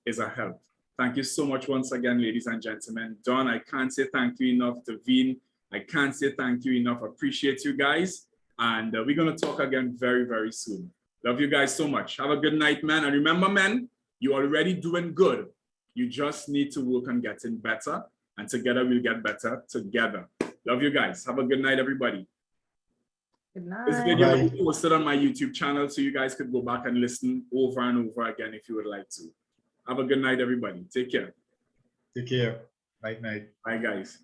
is a help. Thank you so much once again, ladies and gentlemen. Don, I can't say thank you enough. Daveen, I can't say thank you enough. Appreciate you guys. And we're going to talk again very, very soon. Love you guys so much. Have a good night, man. And remember, man, you're already doing good. You just need to work on getting better. And together we'll get better together. Love you guys. Have a good night, everybody.
Good night.
This video will be posted on my YouTube channel, so you guys could go back and listen over and over again if you would like to. Have a good night, everybody. Take care.
Take care. Night, night.
Bye, guys.